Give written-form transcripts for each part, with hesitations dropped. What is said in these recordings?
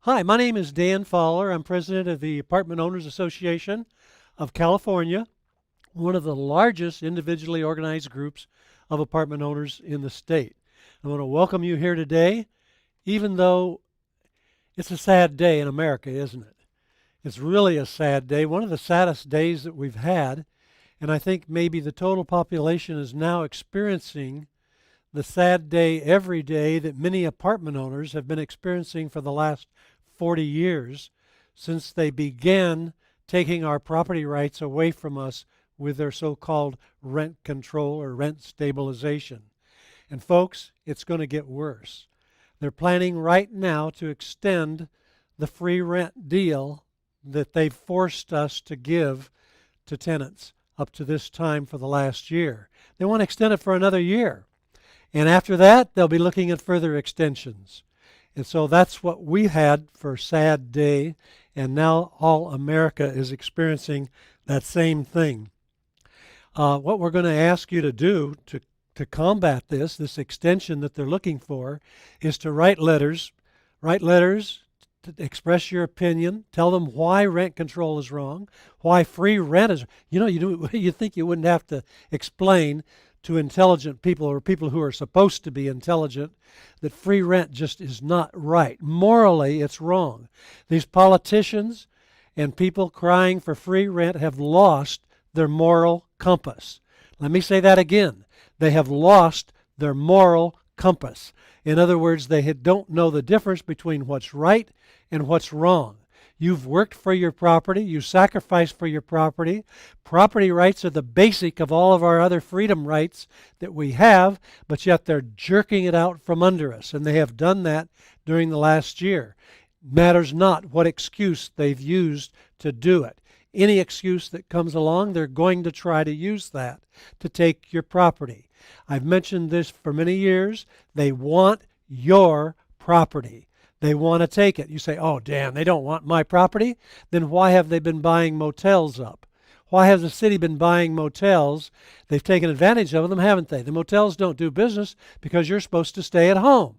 Hi, my name is Dan Fowler. I'm president of the Apartment Owners Association of California, one of the largest individually organized groups of apartment owners in the state. I want to welcome you here today, even though it's a sad day in America, isn't it? It's really a sad day, one of the saddest days that we've had, and I think maybe the total population is now experiencing the sad day every day that many apartment owners have been experiencing for the last 40 years since they began taking our property rights away from us with their so-called rent control or rent stabilization. And folks, it's going to get worse. They're planning right now to extend the free rent deal that they've forced us to give to tenants up to this time for the last year. They want to extend it for another year. And after that, they'll be looking at further extensions. And so that's what we had for Sad Day, and now all America is experiencing that same thing. What we're going to ask you to do to combat this extension that they're looking for, is to write letters to express your opinion, tell them why rent control is wrong, why free rent is, you think you wouldn't have to explain to intelligent people or people who are supposed to be intelligent that free rent just is not right. Morally, it's wrong. These politicians and people crying for free rent have lost their moral compass. Let me say that again. They have lost their moral compass. In other words, they don't know the difference between what's right and what's wrong. You've worked for your property. You sacrificed for your property. Property rights are the basic of all of our other freedom rights that we have, but yet they're jerking it out from under us, and they have done that during the last year. Matters not what excuse they've used to do it. Any excuse that comes along, they're going to try to use that to take your property. I've mentioned this for many years. They want your property. They want to take it. You say, oh, Dan, they don't want my property? Then why have they been buying motels up? Why has the city been buying motels? They've taken advantage of them, haven't they? The motels don't do business because you're supposed to stay at home.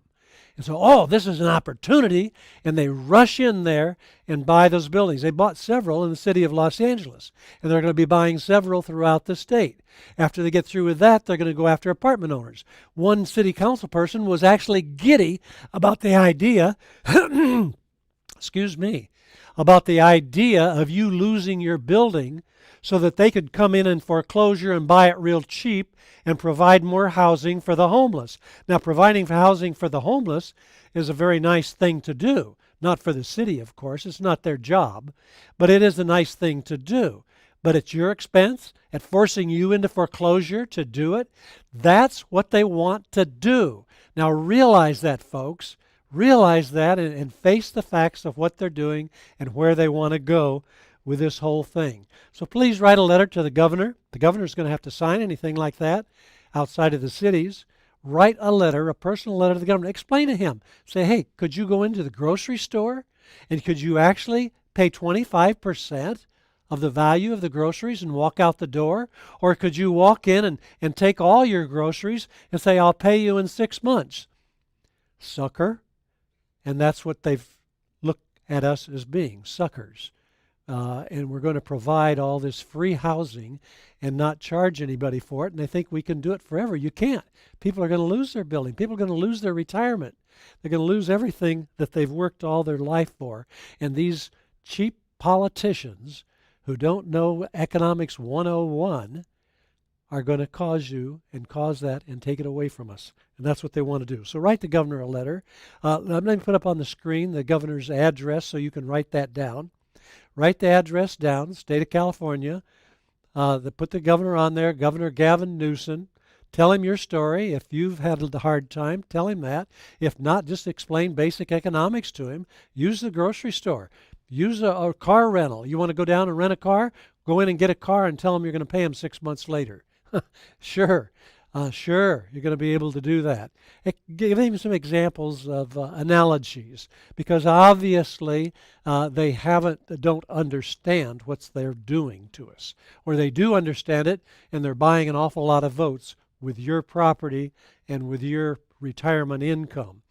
And so, oh, this is an opportunity, and they rush in there and buy those buildings. They bought several in the city of Los Angeles, and they're going to be buying several throughout the state. After they get through with that, they're going to go after apartment owners. One city council person was actually giddy about the idea, excuse me, about the idea of you losing your building so that they could come in foreclosure and buy it real cheap and provide more housing for the homeless. Now, providing for housing for the homeless is a very nice thing to do. Not for the city, of course. It's not their job. But it is a nice thing to do. But at your expense, at forcing you into foreclosure to do it, that's what they want to do. Now, realize that, folks. Realize that and face the facts of what they're doing and where they want to go with this whole thing. So please write a letter to the governor. The governor's going to have to sign anything like that outside of the cities. Write a letter, a personal letter to the governor. Explain to him. Say, hey, could you go into the grocery store and could you actually pay 25% of the value of the groceries and walk out the door? Or could you walk in and take all your groceries and say, I'll pay you in 6 months? Sucker. And that's what they've looked at us as being, suckers. And we're going to provide all this free housing and not charge anybody for it. And they think we can do it forever. You can't. People are going to lose their building. People are going to lose their retirement. They're going to lose everything that they've worked all their life for. And these cheap politicians who don't know economics 101 are going to cause that and take it away from us. And that's what they want to do. So write the governor a letter. I'm going to put up on the screen the governor's address so you can write that down. Write the address down, state of California. Put the governor on there, Governor Gavin Newsom. Tell him your story. If you've had a hard time, tell him that. If not, just explain basic economics to him. Use the grocery store. Use a car rental. You want to go down and rent a car? Go in and get a car and tell him you're going to pay him 6 months later. Sure. Sure, you're going to be able to do that. Give him some examples of analogies, because obviously they don't understand what they're doing to us. Or they do understand it, and they're buying an awful lot of votes with your property and with your retirement income.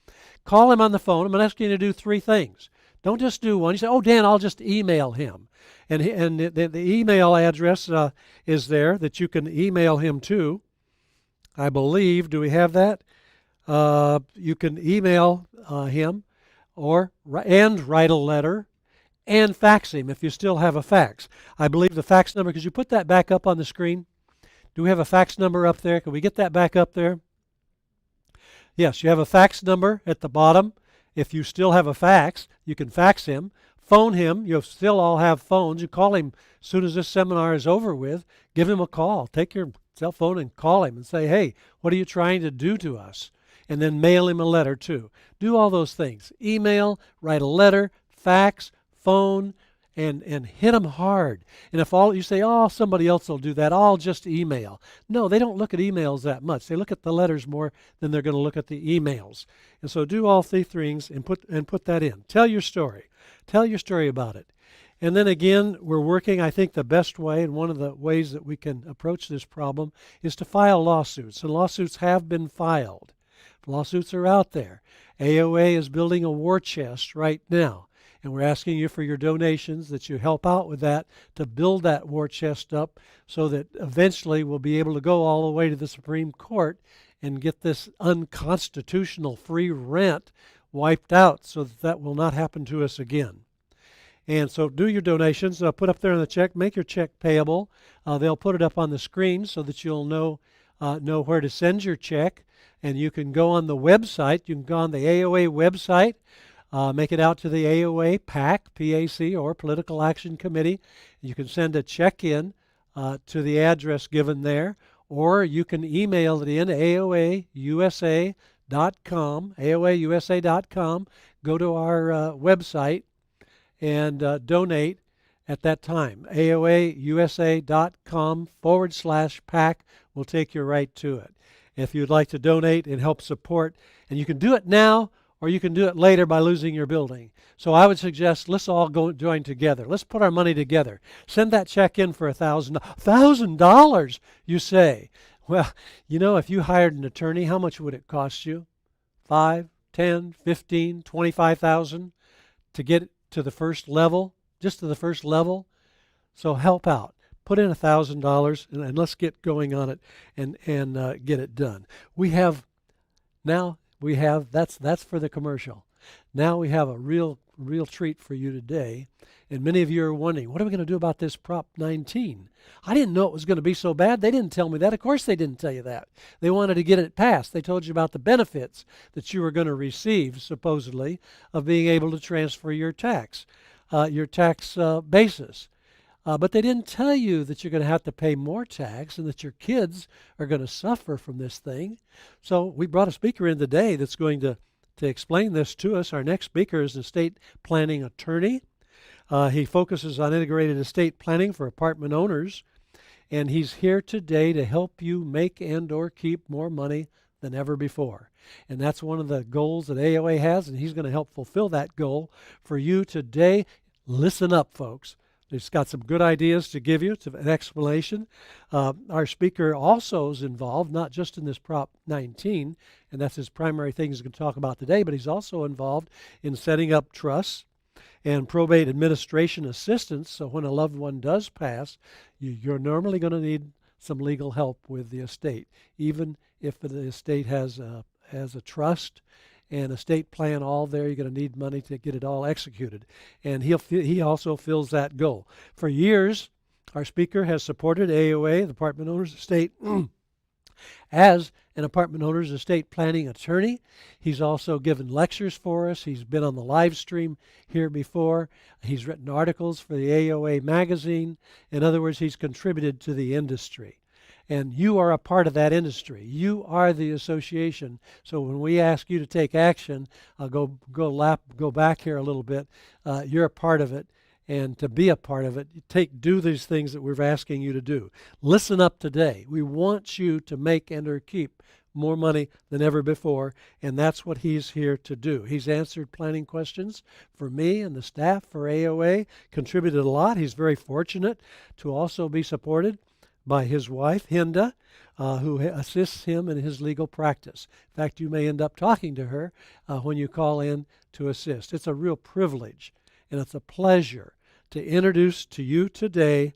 Call him on the phone. I'm going to ask you to do three things. Don't just do one. You say, oh, Dan, I'll just email him. And the email address is there that you can email him to. I believe, do we have that? You can email him and write a letter and fax him if you still have a fax. I believe the fax number, could you put that back up on the screen? Do we have a fax number up there? Can we get that back up there? Yes, you have a fax number at the bottom. If you still have a fax, you can fax him. Phone him. You'll still all have phones. You call him as soon as this seminar is over with. Give him a call. Take your cell phone and call him and say, hey, what are you trying to do to us? And then mail him a letter too. Do all those things. Email, write a letter, fax, phone, and hit them hard. And if all you say, oh, somebody else will do that, I'll just email. No, they don't look at emails that much. They look at the letters more than they're going to look at the emails. And so do all three things and put that in. Tell your story. Tell your story about it. And then again, we're working, I think the best way, and one of the ways that we can approach this problem is to file lawsuits. And lawsuits have been filed. Lawsuits are out there. AOA is building a war chest right now. And we're asking you for your donations, that you help out with that to build that war chest up so that eventually we'll be able to go all the way to the Supreme Court and get this unconstitutional free rent wiped out so that that will not happen to us again. And so do your donations. Put up there on the check. Make your check payable. They'll put it up on the screen so that you'll know where to send your check. And you can go on the website. You can go on the AOA website. Make it out to the AOA PAC, P-A-C, or Political Action Committee. You can send a check in to the address given there, or you can email it in AOAUSA.com, AOAUSA.com. Go to our website and donate at that time. AOAUSA.com/PAC will take you right to it. If you'd like to donate and help support, and you can do it now, or you can do it later by losing your building. So I would suggest let's all join together. Let's put our money together. Send that check in for $1,000, you say. Well, you know, if you hired an attorney, how much would it cost you? 5, 10, 15, 25,000 to get to the first level, just to the first level? So help out. Put in $1,000 and let's get going on it and get it done. That's for the commercial. Now we have a real treat for you today. And many of you are wondering, what are we going to do about this Prop 19? I didn't know it was going to be so bad. They didn't tell me that. Of course they didn't tell you that. They wanted to get it passed. They told you about the benefits that you were going to receive, supposedly, of being able to transfer your tax basis. But they didn't tell you that you're going to have to pay more tax and that your kids are going to suffer from this thing. So we brought a speaker in today that's going to explain this to us. Our next speaker is an estate planning attorney. He focuses on integrated estate planning for apartment owners. And he's here today to help you make and or keep more money than ever before. And that's one of the goals that AOA has, and he's going to help fulfill that goal for you today. Listen up, folks. He's got some good ideas to give you, an explanation. Our speaker also is involved, not just in this Prop 19, and that's his primary thing he's going to talk about today, but he's also involved in setting up trusts and probate administration assistance. So when a loved one does pass, you're normally going to need some legal help with the estate, even if the estate has a trust and estate plan all there. You're going to need money to get it all executed. And he also fills that goal. For years, our speaker has supported AOA, the Apartment Owners Estate, as an apartment owner's estate planning attorney. He's also given lectures for us. He's been on the live stream here before. He's written articles for the AOA magazine. In other words, he's contributed to the industry. And you are a part of that industry. You are the association. So when we ask you to take action, go back here a little bit. You're a part of it, and to be a part of it, do these things that we're asking you to do. Listen up today. We want you to make and or keep more money than ever before, and that's what he's here to do. He's answered planning questions for me and the staff for AOA, contributed a lot. He's very fortunate to also be supported by his wife, Hinda, who assists him in his legal practice. In fact, you may end up talking to her when you call in to assist. It's a real privilege and it's a pleasure to introduce to you today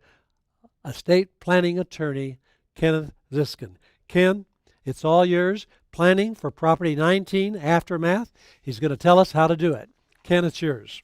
estate planning attorney Kenneth Ziskin. Ken, it's all yours. Planning for Property 19 Aftermath. He's going to tell us how to do it. Ken, it's yours.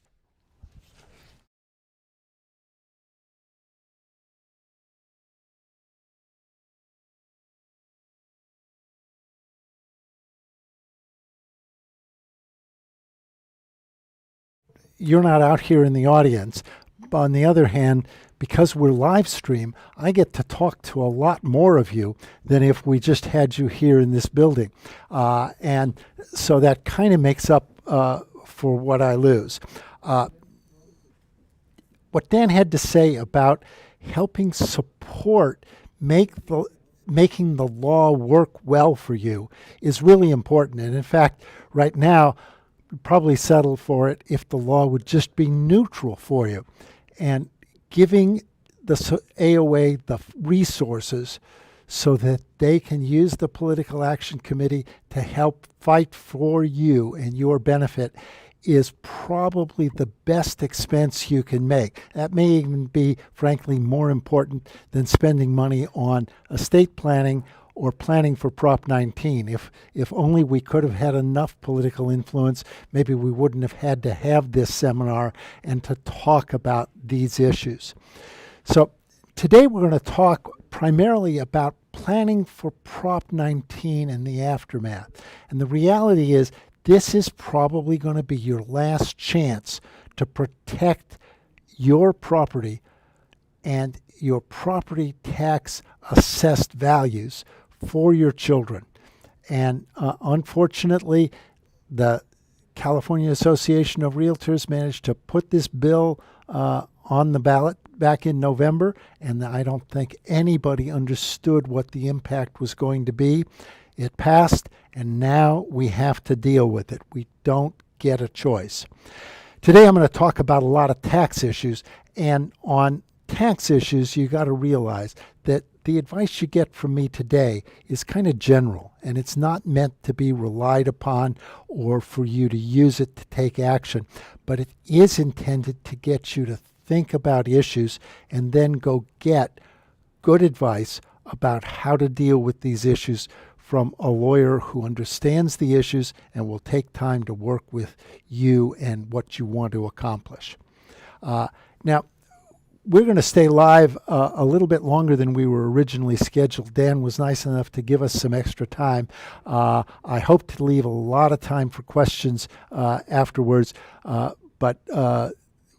You're not out here in the audience. But on the other hand, because we're live stream, I get to talk to a lot more of you than if we just had you here in this building. And so that kind of makes up for what I lose. What Dan had to say about helping support making the law work well for you is really important. And in fact, right now, probably settle for it if the law would just be neutral for you. And giving the AOA the resources so that they can use the Political Action Committee to help fight for you and your benefit is probably the best expense you can make. That may even be, frankly, more important than spending money on estate planning or planning for Prop 19. If only we could have had enough political influence, maybe we wouldn't have had to have this seminar and to talk about these issues. So today we're going to talk primarily about planning for Prop 19 and the aftermath. And the reality is this is probably going to be your last chance to protect your property and your property tax assessed values for your children. And unfortunately, the California Association of Realtors managed to put this bill on the ballot back in November, and I don't think anybody understood what the impact was going to be. It passed, and now we have to deal with it. We don't get a choice. Today I'm going to talk about a lot of tax issues, and on tax issues, you got to realize that the advice you get from me today is kind of general, and it's not meant to be relied upon or for you to use it to take action, but it is intended to get you to think about issues and then go get good advice about how to deal with these issues from a lawyer who understands the issues and will take time to work with you and what you want to accomplish. Now, we're going to stay live a little bit longer than we were originally scheduled. Dan was nice enough to give us some extra time. I hope to leave a lot of time for questions afterwards, but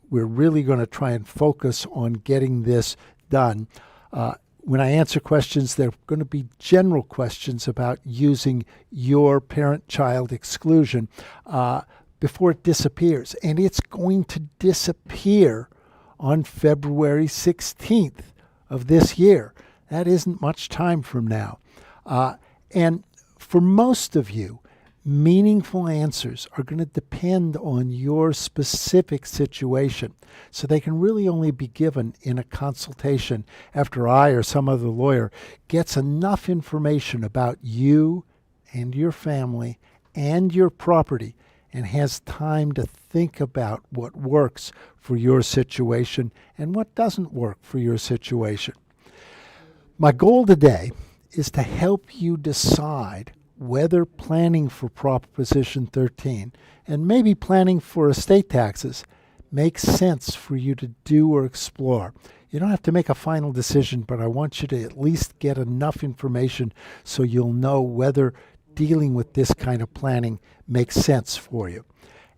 we're really going to try and focus on getting this done. When I answer questions, they're going to be general questions about using your parent-child exclusion before it disappears. And it's going to disappear on February 16th of this year. That isn't much time from now. And for most of you, meaningful answers are going to depend on your specific situation. So they can really only be given in a consultation after I or some other lawyer gets enough information about you and your family and your property and has time to think about what works for your situation and what doesn't work for your situation. My goal today is to help you decide whether planning for Proposition 13 and maybe planning for estate taxes makes sense for you to do or explore. You don't have to make a final decision, but I want you to at least get enough information so you'll know whether dealing with this kind of planning makes sense for you.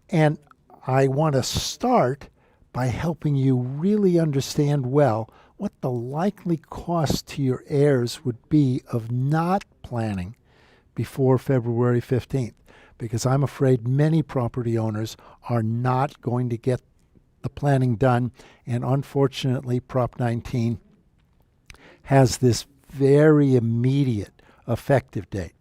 And I want to start by helping you really understand well what the likely cost to your heirs would be of not planning before February 15th, because I'm afraid many property owners are not going to get the planning done, and unfortunately Prop 19 has this very immediate effective date.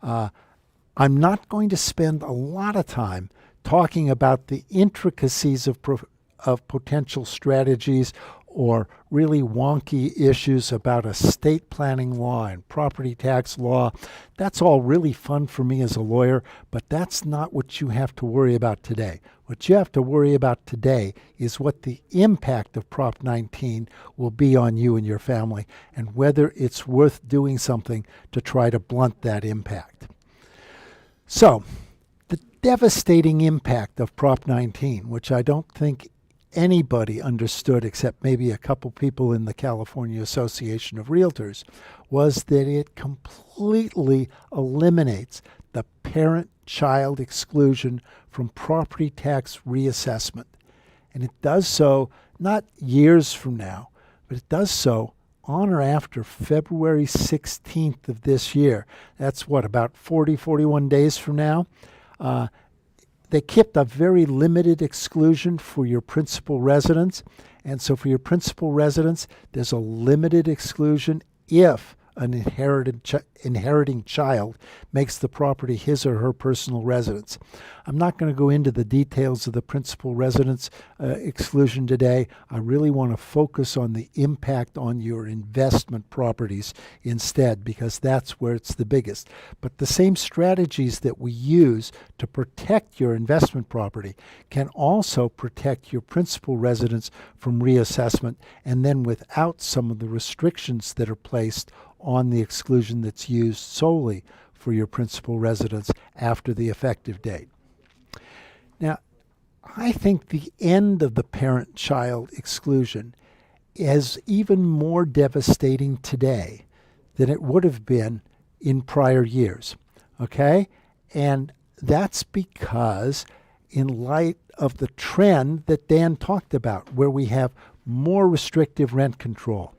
I'm not going to spend a lot of time talking about the intricacies of potential strategies or really wonky issues about estate planning law and property tax law. That's all really fun for me as a lawyer, but that's not what you have to worry about today. What you have to worry about today is what the impact of Prop 19 will be on you and your family, and whether it's worth doing something to try to blunt that impact. So, the devastating impact of Prop 19, which I don't think anybody understood except maybe a couple people in the California Association of Realtors, was that it completely eliminates the parent-child exclusion from property tax reassessment. And it does so not years from now, but it does so on or after February 16th of this year. That's what, about 41 days from now? They kept a very limited exclusion for your principal residence. And so for your principal residence, there's a limited exclusion if an inheriting child makes the property his or her personal residence. I'm not going to go into the details of the principal residence exclusion today. I really want to focus on the impact on your investment properties instead, because that's where it's the biggest. But the same strategies that we use to protect your investment property can also protect your principal residence from reassessment, and then without some of the restrictions that are placed on the exclusion that's used solely for your principal residence after the effective date. Now, I think the end of the parent-child exclusion is even more devastating today than it would have been in prior years, okay? And that's because in light of the trend that Dan talked about, where we have more restrictive rent control,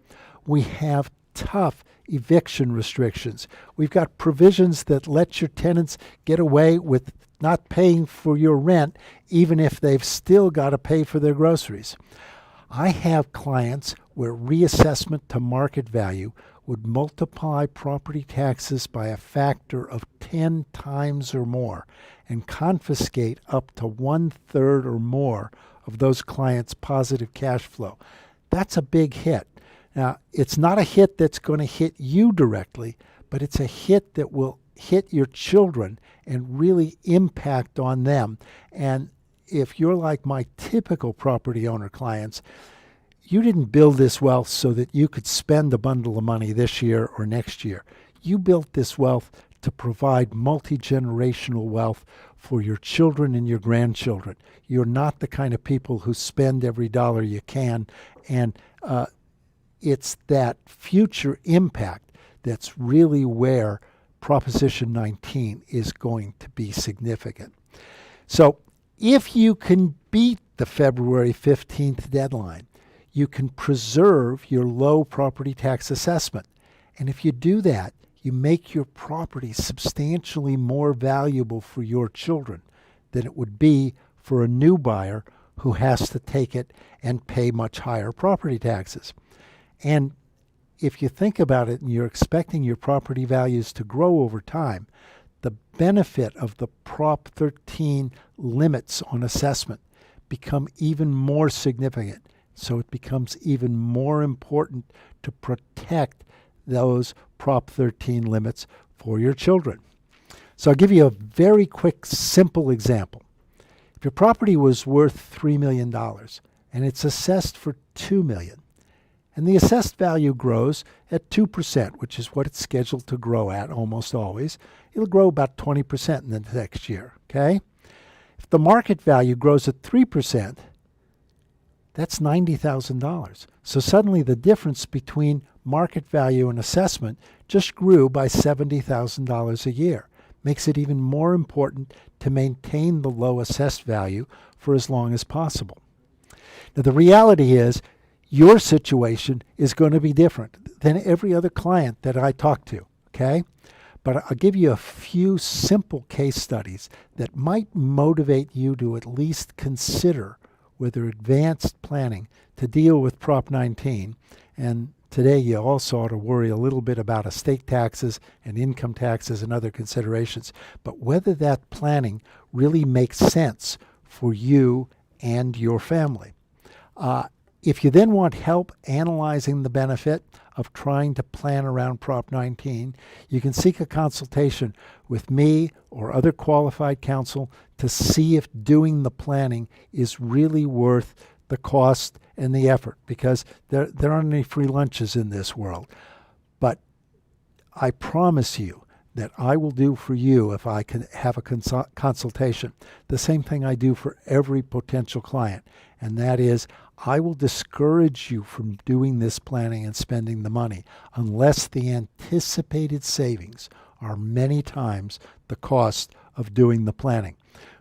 we have tough eviction restrictions. We've got provisions that let your tenants get away with not paying for your rent, even if they've still got to pay for their groceries. I have clients where reassessment to market value would multiply property taxes by a factor of 10 times or more and confiscate up to 1/3 or more of those clients' positive cash flow. That's a big hit. Now, it's not a hit that's going to hit you directly, but it's a hit that will hit your children and really impact on them. And if you're like my typical property owner clients, you didn't build this wealth so that you could spend a bundle of money this year or next year. You built this wealth to provide multi-generational wealth for your children and your grandchildren. You're not the kind of people who spend every dollar you can, and it's that future impact that's really where Proposition 19 is going to be significant. So if you can beat the February 15th deadline, you can preserve your low property tax assessment. And if you do that, you make your property substantially more valuable for your children than it would be for a new buyer who has to take it and pay much higher property taxes. And if you think about it and you're expecting your property values to grow over time, the benefit of the Prop 13 limits on assessment become even more significant. So it becomes even more important to protect those Prop 13 limits for your children. So I'll give you a very quick, simple example. If your property was worth $3 million and it's assessed for $2 million, and the assessed value grows at 2%, which is what it's scheduled to grow at almost always, it'll grow about 20% in the next year, okay? If the market value grows at 3%, that's $90,000. So suddenly the difference between market value and assessment just grew by $70,000 a year. Makes it even more important to maintain the low assessed value for as long as possible. Now the reality is your situation is going to be different than every other client that I talk to, okay? But I'll give you a few simple case studies that might motivate you to at least consider whether advanced planning to deal with Prop 19. And today you also ought to worry a little bit about estate taxes and income taxes and other considerations, but whether that planning really makes sense for you and your family. If you then want help analyzing the benefit of trying to plan around Prop 19, you can seek a consultation with me or other qualified counsel to see if doing the planning is really worth the cost and the effort, because there aren't any free lunches in this world. But I promise you that I will do for you, if I can have a consultation, the same thing I do for every potential client, and that is I will discourage you from doing this planning and spending the money unless the anticipated savings are many times the cost of doing the planning.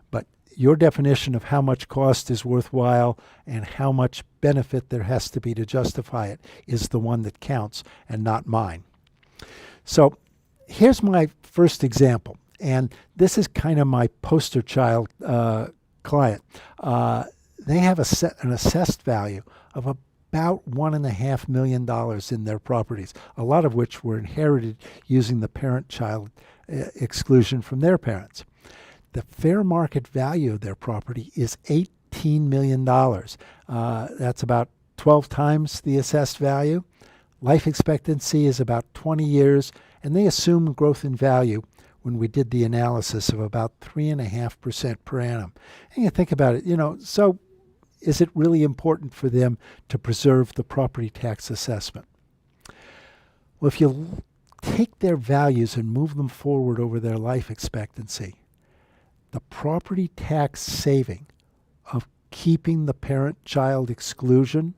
But your definition of how much cost is worthwhile and how much benefit there has to be to justify it is the one that counts, and not mine. So here's my first example, and this is kind of my poster child client. They have an assessed value of about $1.5 million in their properties, a lot of which were inherited using the parent-child exclusion from their parents. The fair market value of their property is $18 million. That's about 12 times the assessed value. Life expectancy is about 20 years, and they assumed growth in value when we did the analysis of about 3.5% per annum. And you think about it, so is it really important for them to preserve the property tax assessment? Well, if you take their values and move them forward over their life expectancy, the property tax saving of keeping the parent-child exclusion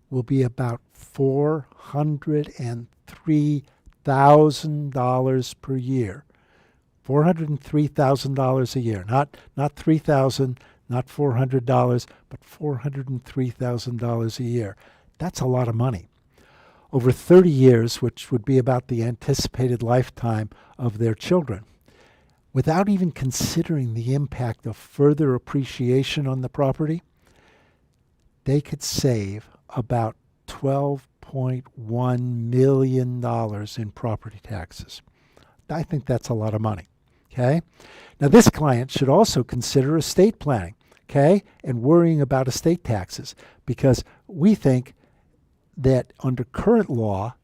will be about $403,000 per year. $403,000 a year, not $3,000, not $400, but $403,000 a year. That's a lot of money. Over 30 years, which would be about the anticipated lifetime of their children, without even considering the impact of further appreciation on the property, they could save about $12.1 million in property taxes. I think that's a lot of money. Okay? Now, this client should also consider estate planning, okay, and worrying about estate taxes, because we think that under current law,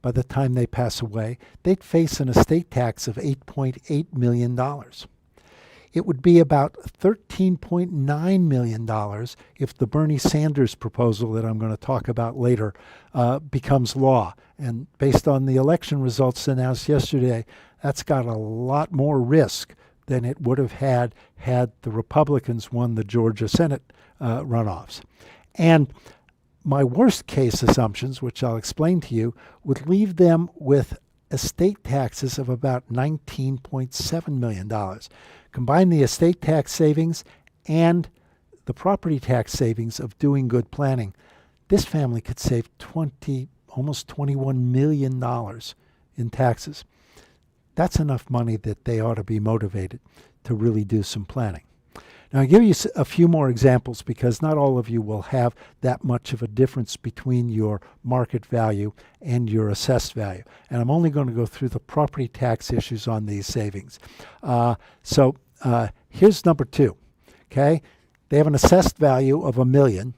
by the time they pass away, they'd face an estate tax of $8.8 million. It would be about $13.9 million if the Bernie Sanders proposal that I'm going to talk about later becomes law. And based on the election results announced yesterday, that's got a lot more risk than it would have had the Republicans won the Georgia Senate runoffs. And my worst case assumptions, which I'll explain to you, would leave them with estate taxes of about $19.7 million. Combine the estate tax savings and the property tax savings of doing good planning, this family could save almost $21 million in taxes. That's enough money that they ought to be motivated to really do some planning. Now, I'll give you a few more examples, because not all of you will have that much of a difference between your market value and your assessed value. And I'm only going to go through the property tax issues on these savings. So here's number two. Okay, they have an assessed value of $1 million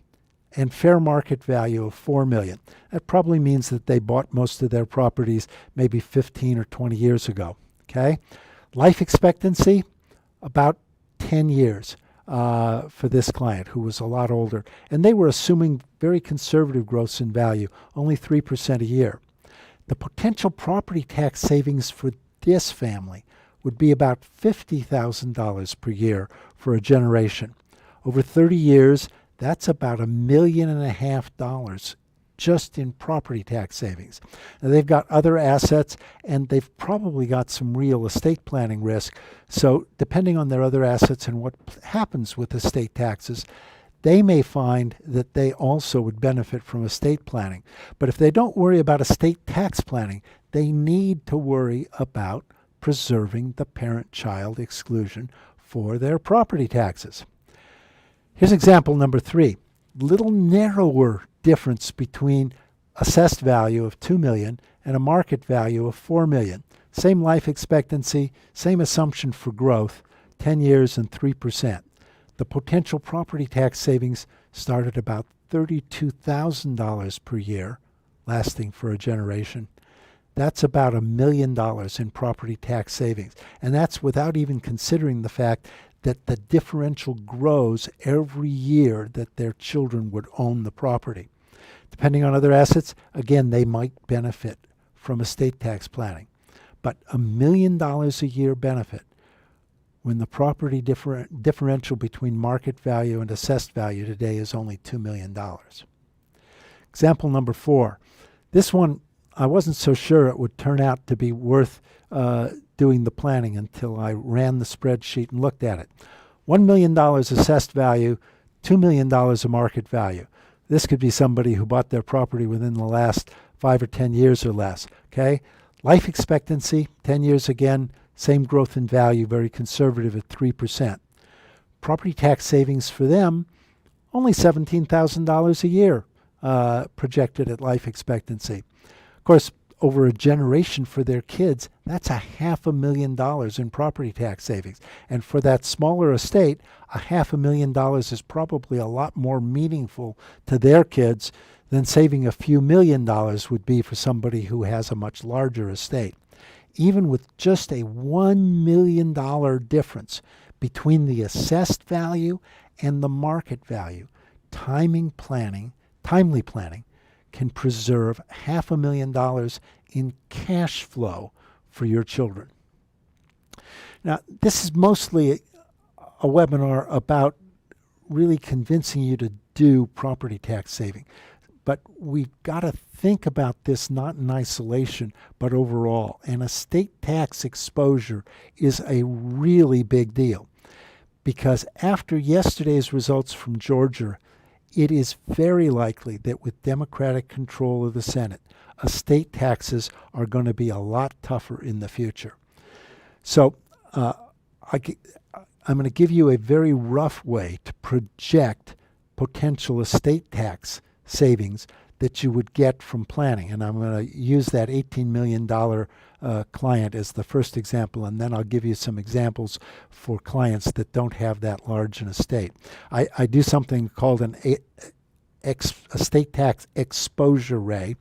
and fair market value of $4 million. That probably means that they bought most of their properties maybe 15 or 20 years ago. Okay, life expectancy about 10 years for this client, who was a lot older. And they were assuming very conservative growths in value, only 3% a year. The potential property tax savings for this family would be about $50,000 per year for a generation. Over 30 years, that's about $1.5 million just in property tax savings. Now, they've got other assets, and they've probably got some real estate planning risk. So depending on their other assets and what happens with estate taxes, they may find that they also would benefit from estate planning. But if they don't worry about estate tax planning, they need to worry about preserving the parent-child exclusion for their property taxes. Here's example number 3. Little narrower difference between assessed value of $2 million and a market value of $4 million. Same life expectancy, same assumption for growth, 10 years and 3%. The potential property tax savings start at about $32,000 per year, lasting for a generation. That's about $1 million in property tax savings. And that's without even considering the fact that the differential grows every year that their children would own the property. Depending on other assets, again, they might benefit from estate tax planning. But $1 million a year benefit when the property differential between market value and assessed value today is only $2 million. Example number 4. This one, I wasn't so sure it would turn out to be worth doing the planning until I ran the spreadsheet and looked at it. $1 million assessed value, $2 million of market value. This could be somebody who bought their property within the last 5 or 10 years or less. Okay? Life expectancy, 10 years again, same growth in value, very conservative at 3%. Property tax savings for them, only $17,000 a year projected at life expectancy. Of course, over a generation for their kids, that's $500,000 in property tax savings. And for that smaller estate, $500,000 is probably a lot more meaningful to their kids than saving a few $1,000,000 would be for somebody who has a much larger estate. Even with just a $1 million difference between the assessed value and the market value, timely planning can preserve $500,000 in cash flow for your children. Now, this is mostly a webinar about really convincing you to do property tax saving. But we've got to think about this not in isolation, but overall. And estate tax exposure is a really big deal, because after yesterday's results from Georgia, it is very likely that with Democratic control of the Senate, estate taxes are going to be a lot tougher in the future. So I'm going to give you a very rough way to project potential estate tax savings that you would get from planning. And I'm going to use that $18 million client as the first example, and then I'll give you some examples for clients that don't have that large an estate. I do something called an estate tax exposure ray.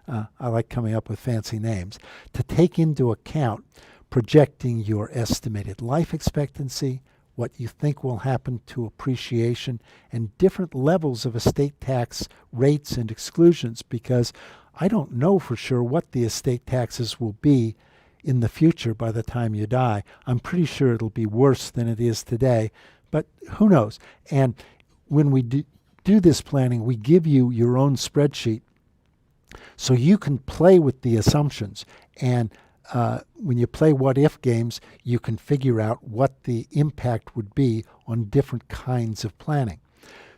I like coming up with fancy names, to take into account projecting your estimated life expectancy, what you think will happen to appreciation, and different levels of estate tax rates and exclusions, because I don't know for sure what the estate taxes will be in the future by the time you die. I'm pretty sure it'll be worse than it is today, but who knows? And when we do this planning, we give you your own spreadsheet so you can play with the assumptions. And when you play what-if games, you can figure out what the impact would be on different kinds of planning.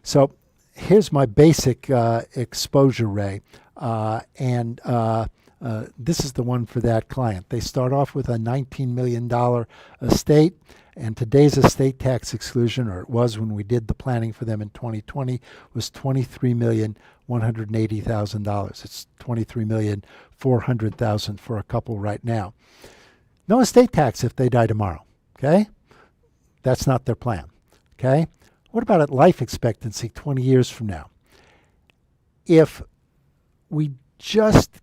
So here's my basic exposure ray, and this is the one for that client. They start off with a $19 million estate, and today's estate tax exclusion, or it was when we did the planning for them in 2020, was $23,180,000. It's $23,400,000 for a couple right now. No estate tax if they die tomorrow, okay? That's not their plan, okay? What about at life expectancy 20 years from now? If we just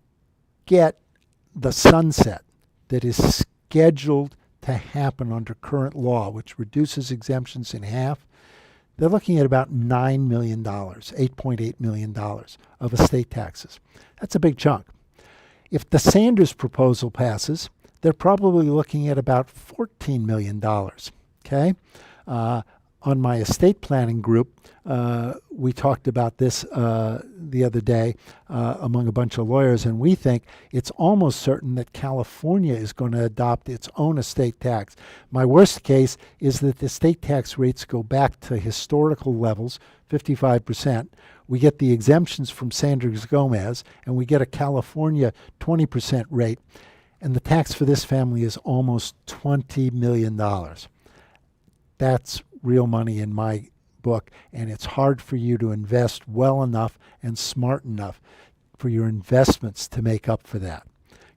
get the sunset that is scheduled to happen under current law, which reduces exemptions in half, they're looking at about $9 million, $8.8 million of estate taxes. That's a big chunk. If the Sanders proposal passes, they're probably looking at about $14 million, okay? On my estate planning group, we talked about this the other day among a bunch of lawyers, and we think it's almost certain that California is going to adopt its own estate tax. My worst case is that the estate tax rates go back to historical levels, 55%. We get the exemptions from Sanders-Gomez, and we get a California 20% rate, and the tax for this family is almost $20 million. That's real money in my book, and it's hard for you to invest well enough and smart enough for your investments to make up for that.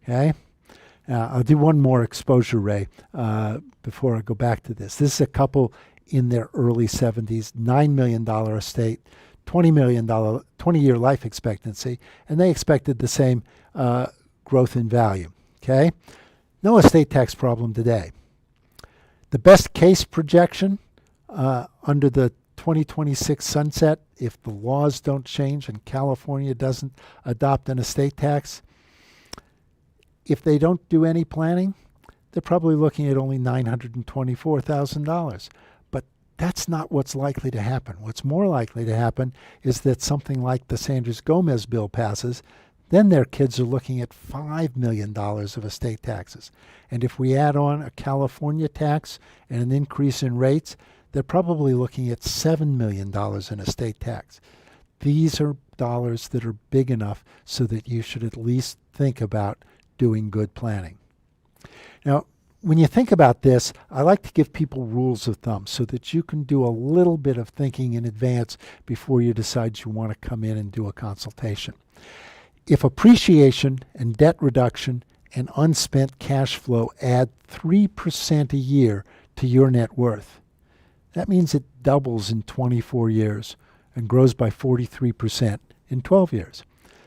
Okay? I'll do one more exposure ray before I go back to this. This is a couple in their early 70s, $9 million estate, 20-year life expectancy, and they expected the same growth in value. Okay? No estate tax problem today. The best case projection under the 2026 sunset, if the laws don't change and California doesn't adopt an estate tax, if they don't do any planning, they're probably looking at only $924,000. But that's not what's likely to happen. What's more likely to happen is that something like the Sanders-Gomez bill passes, then their kids are looking at $5 million of estate taxes. And if we add on a California tax and an increase in rates, they're probably looking at $7 million in estate tax. These are dollars that are big enough so that you should at least think about doing good planning. Now, when you think about this, I like to give people rules of thumb so that you can do a little bit of thinking in advance before you decide you want to come in and do a consultation. If appreciation and debt reduction and unspent cash flow add 3% a year to your net worth, that means it doubles in 24 years and grows by 43% in 12 years.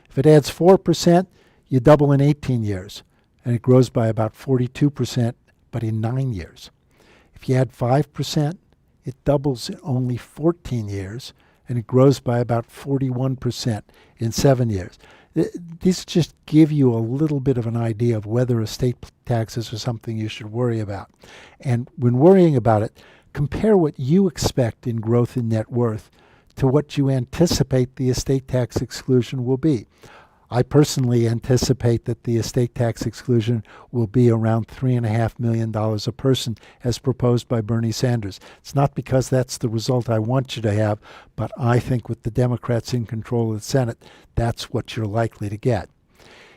If it adds 4%, you double in 18 years, and it grows by about 42%, but in 9 years. If you add 5%, it doubles in only 14 years, and it grows by about 41% in 7 years. These just give you a little bit of an idea of whether estate taxes are something you should worry about. And when worrying about it, compare what you expect in growth in net worth to what you anticipate the estate tax exclusion will be. I personally anticipate that the estate tax exclusion will be around $3.5 million a person as proposed by Bernie Sanders. It's not because that's the result I want you to have, but I think with the Democrats in control of the Senate, that's what you're likely to get.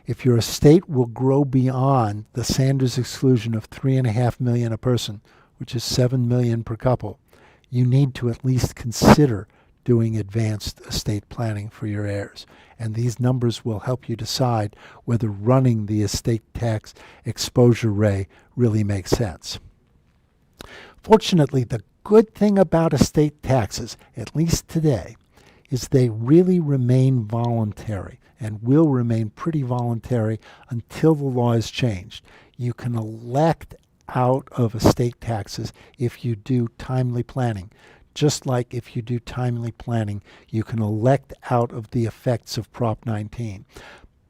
If your estate will grow beyond the Sanders exclusion of $3.5 million a person, which is $7 million per couple, you need to at least consider doing advanced estate planning for your heirs. And these numbers will help you decide whether running the estate tax exposure ray really makes sense. Fortunately, the good thing about estate taxes, at least today, is they really remain voluntary and will remain pretty voluntary until the law is changed. You can elect out of estate taxes if you do timely planning. Just like if you do timely planning, you can elect out of the effects of Prop 19.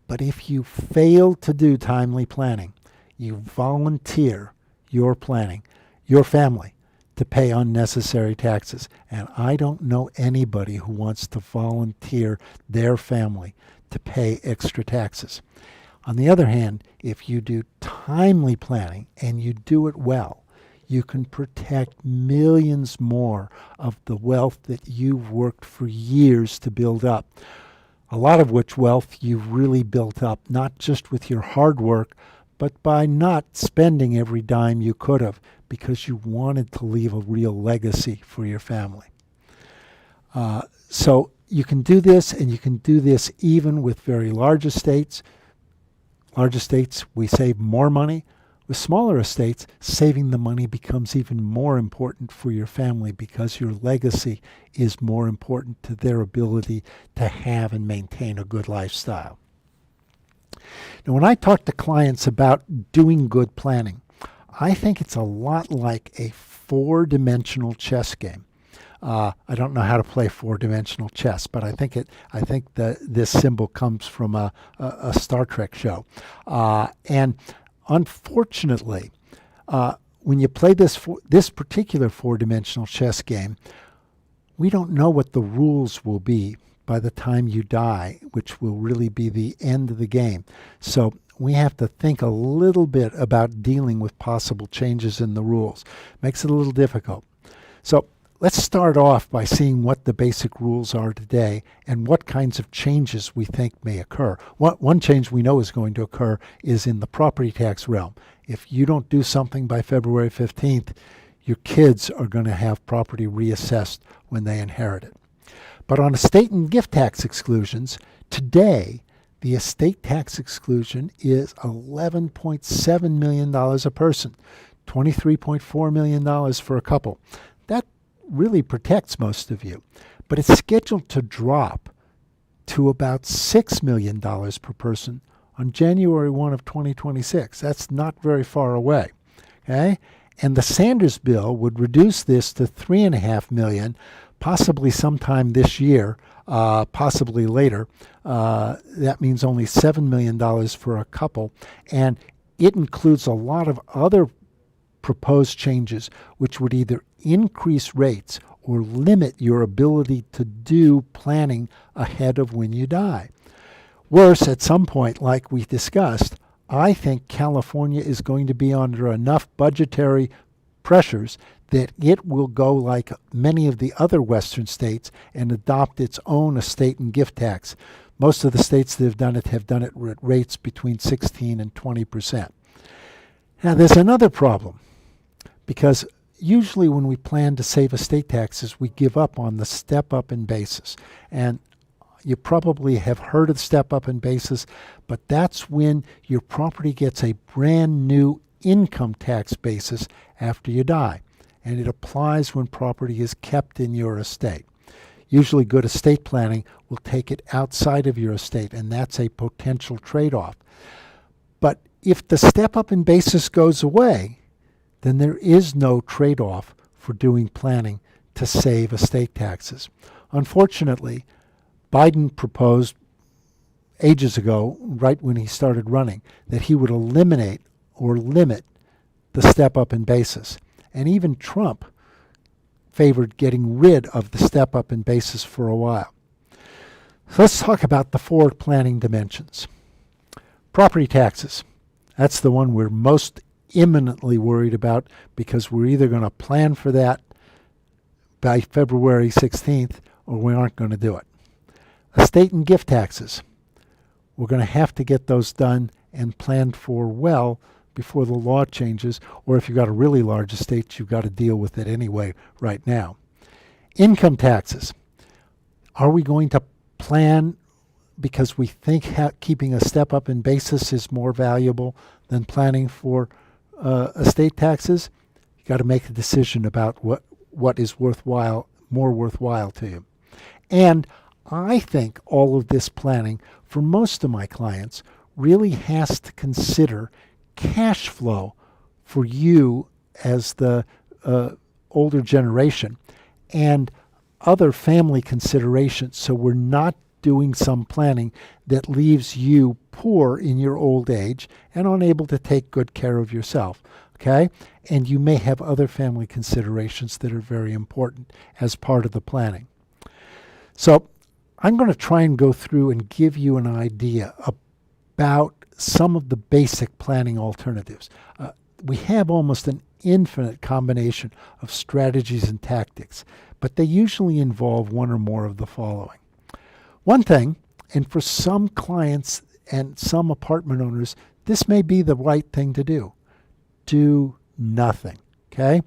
But if you fail to do timely planning, you volunteer your planning, your family, to pay unnecessary taxes. And I don't know anybody who wants to volunteer their family to pay extra taxes. On the other hand, if you do timely planning and you do it well, you can protect millions more of the wealth that you've worked for years to build up. A lot of which wealth you've really built up, not just with your hard work, but by not spending every dime you could have because you wanted to leave a real legacy for your family. So you can do this, and you can do this even with very large estates. Large estates, we save more money. With smaller estates, saving the money becomes even more important for your family because your legacy is more important to their ability to have and maintain a good lifestyle. Now, when I talk to clients about doing good planning, I think it's a lot like a four-dimensional chess game. I don't know how to play four-dimensional chess, but I think this symbol comes from a Star Trek show. And unfortunately, when you play this particular four-dimensional chess game, we don't know what the rules will be by the time you die, which will really be the end of the game. So we have to think a little bit about dealing with possible changes in the rules. Makes it a little difficult. So let's start off by seeing what the basic rules are today and what kinds of changes we think may occur. One change we know is going to occur is in the property tax realm. If you don't do something by February 15th, your kids are going to have property reassessed when they inherit it. But on estate and gift tax exclusions, today the estate tax exclusion is $11.7 million a person, $23.4 million for a couple. That really protects most of you. but it's scheduled to drop to about $6 million per person on January 1 of 2026. That's not very far away. Okay? And the Sanders bill would reduce this to $3.5 million, possibly sometime this year, possibly later. That means only $7 million for a couple. And it includes a lot of other proposed changes which would either increase rates or limit your ability to do planning ahead of when you die. Worse, at some point, like we discussed, I think California is going to be under enough budgetary pressures that it will go like many of the other Western states and adopt its own estate and gift tax. Most of the states that have done it at rates between 16 and 20%. Now, there's another problem, because usually when we plan to save estate taxes, we give up on the step-up in basis. And you probably have heard of step-up in basis, but that's when your property gets a brand new income tax basis after you die. And it applies when property is kept in your estate. Usually good estate planning will take it outside of your estate, and that's a potential trade-off. But if the step-up in basis goes away, then there is no trade-off for doing planning to save estate taxes. Unfortunately, Biden proposed ages ago, right when he started running, that he would eliminate or limit the step-up in basis. And even Trump favored getting rid of the step-up in basis for a while. So let's talk about the four planning dimensions. Property taxes. That's the one we're most imminently worried about, because we're either going to plan for that by February 16th or we aren't going to do it. Estate and gift taxes. We're going to have to get those done and planned for well before the law changes, or if you've got a really large estate, you've got to deal with it anyway right now. Income taxes. Are we going to plan because we think keeping a step up in basis is more valuable than planning for estate taxes? You got to make a decision about what is more worthwhile to you. And I think all of this planning for most of my clients really has to consider cash flow for you as the older generation and other family considerations, so we're not doing some planning that leaves you poor in your old age and unable to take good care of yourself, okay? And you may have other family considerations that are very important as part of the planning. So I'm going to try and go through and give you an idea about some of the basic planning alternatives. We have almost an infinite combination of strategies and tactics, but they usually involve one or more of the following. One thing, and for some clients and some apartment owners, this may be the right thing to do. Do nothing, okay?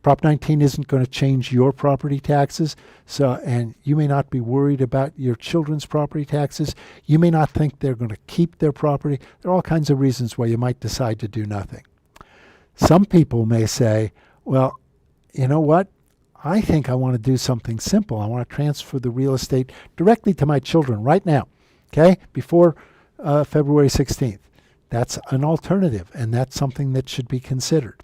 Prop 19 isn't going to change your property taxes, and you may not be worried about your children's property taxes. You may not think they're going to keep their property. There are all kinds of reasons why you might decide to do nothing. Some people may say, well, you know what? I think I want to do something simple. I want to transfer the real estate directly to my children right now, okay, before February 16th. That's an alternative, and that's something that should be considered.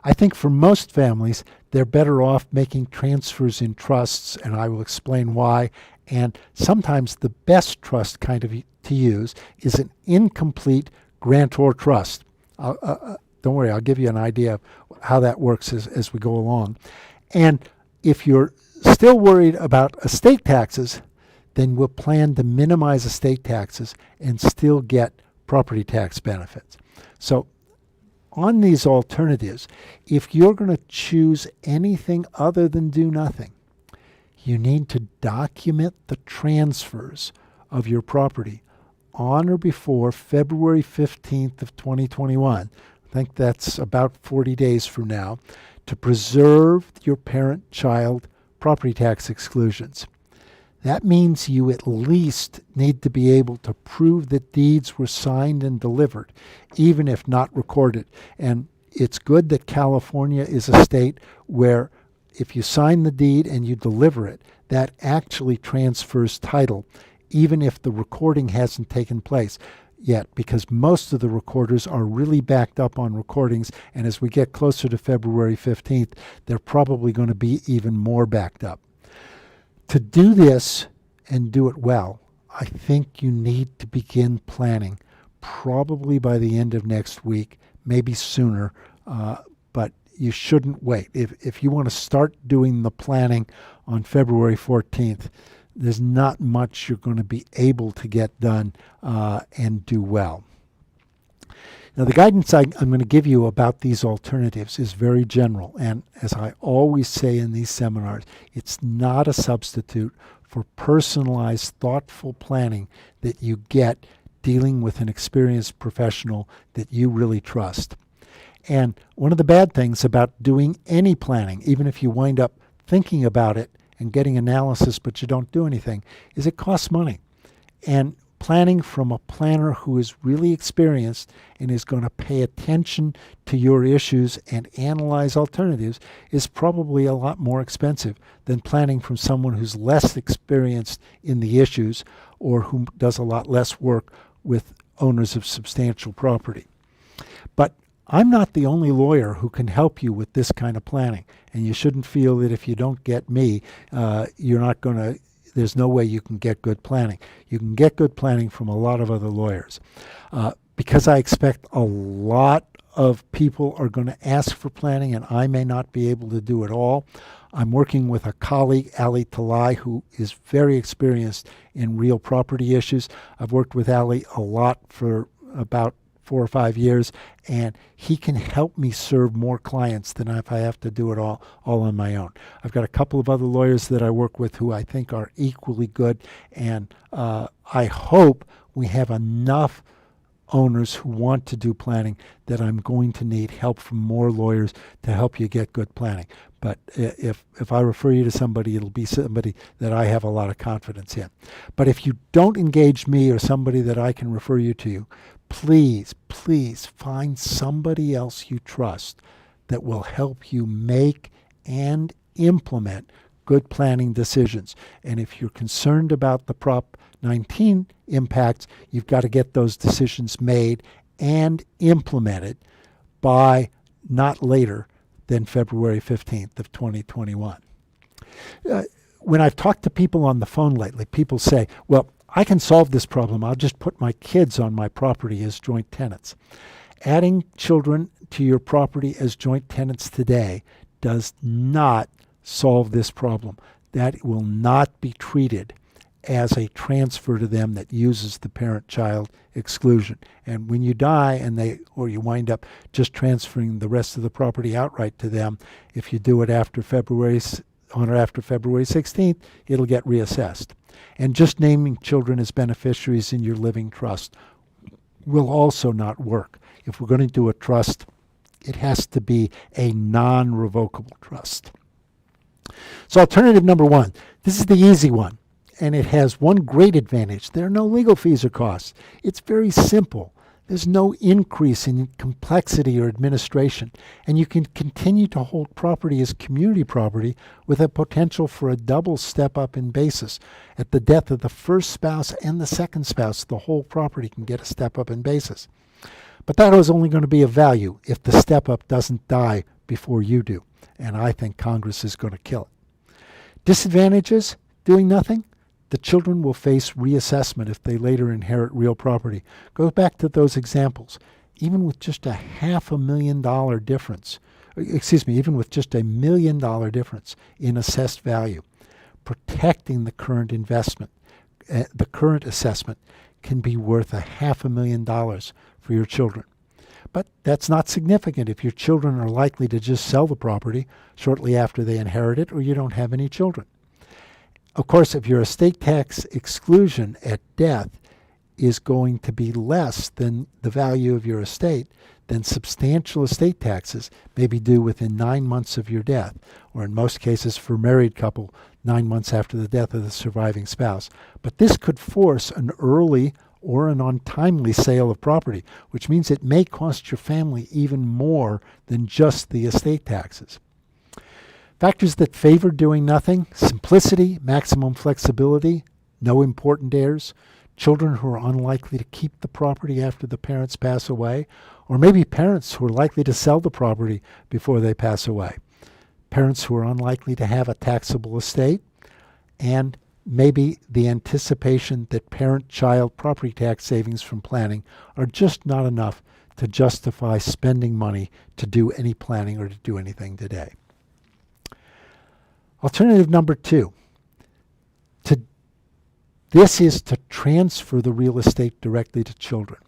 I think for most families, they're better off making transfers in trusts, and I will explain why. And sometimes the best trust kind of to use is an incomplete grantor trust. Don't worry, I'll give you an idea of how that works as we go along. And if you're still worried about estate taxes, then we'll plan to minimize estate taxes and still get property tax benefits. So on these alternatives, if you're going to choose anything other than do nothing, you need to document the transfers of your property on or before February 15th of 2021. I think that's about 40 days from now, to preserve your parent-child property tax exclusions. That means you at least need to be able to prove that deeds were signed and delivered, even if not recorded. And it's good that California is a state where if you sign the deed and you deliver it, that actually transfers title, even if the recording hasn't taken place yet, because most of the recorders are really backed up on recordings, and as we get closer to February 15th, they're probably going to be even more backed up. To do this and do it well, I think you need to begin planning probably by the end of next week, maybe sooner, but you shouldn't wait. If you want to start doing the planning on February 14th, there's not much you're going to be able to get done and do well. Now, the guidance I'm going to give you about these alternatives is very general, and as I always say in these seminars, it's not a substitute for personalized, thoughtful planning that you get dealing with an experienced professional that you really trust. And one of the bad things about doing any planning, even if you wind up thinking about it and getting analysis but you don't do anything, is it costs money. And planning from a planner who is really experienced and is going to pay attention to your issues and analyze alternatives is probably a lot more expensive than planning from someone who's less experienced in the issues or who does a lot less work with owners of substantial property. But I'm not the only lawyer who can help you with this kind of planning, and you shouldn't feel that if you don't get me, there's no way you can get good planning. You can get good planning from a lot of other lawyers. Because I expect a lot of people are going to ask for planning, and I may not be able to do it all, I'm working with a colleague, Ali Talai, who is very experienced in real property issues. I've worked with Ali a lot for about 4 or 5 years, and he can help me serve more clients than if I have to do it all on my own. I've got a couple of other lawyers that I work with who I think are equally good, and I hope we have enough owners who want to do planning that I'm going to need help from more lawyers to help you get good planning. But if I refer you to somebody, it'll be somebody that I have a lot of confidence in. But if you don't engage me or somebody that I can refer you to, please find somebody else you trust that will help you make and implement good planning decisions. And if you're concerned about the Prop 19 impacts, you've got to get those decisions made and implemented by not later than February 15th of 2021. When I've talked to people on the phone lately, people say, well, I can solve this problem. I'll just put my kids on my property as joint tenants. Adding children to your property as joint tenants today does not solve this problem. That will not be treated as a transfer to them that uses the parent-child exclusion. And when you die or you wind up just transferring the rest of the property outright to them, if you do it after February 16th, it'll get reassessed. And just naming children as beneficiaries in your living trust will also not work. If we're going to do a trust, it has to be a non-revocable trust. So alternative number one, this is the easy one, and it has one great advantage. There are no legal fees or costs. It's very simple. There's no increase in complexity or administration, and you can continue to hold property as community property with a potential for a double step up in basis. At the death of the first spouse and the second spouse, the whole property can get a step up in basis. But that is only going to be of value if the step up doesn't die before you do, and I think Congress is going to kill it. Disadvantages, doing nothing. The children will face reassessment if they later inherit real property. Go back to those examples. Even with just a $500,000 difference, even with just $1 million difference in assessed value, protecting the current investment, the current assessment can be worth $500,000 for your children. But that's not significant if your children are likely to just sell the property shortly after they inherit it, or you don't have any children. Of course, if your estate tax exclusion at death is going to be less than the value of your estate, then substantial estate taxes may be due within 9 months of your death, or in most cases for a married couple, 9 months after the death of the surviving spouse. But this could force an early or an untimely sale of property, which means it may cost your family even more than just the estate taxes. Factors that favor doing nothing: simplicity, maximum flexibility, no important heirs, children who are unlikely to keep the property after the parents pass away, or maybe parents who are likely to sell the property before they pass away, parents who are unlikely to have a taxable estate, and maybe the anticipation that parent-child property tax savings from planning are just not enough to justify spending money to do any planning or to do anything today. Alternative number 2. This is to transfer the real estate directly to children.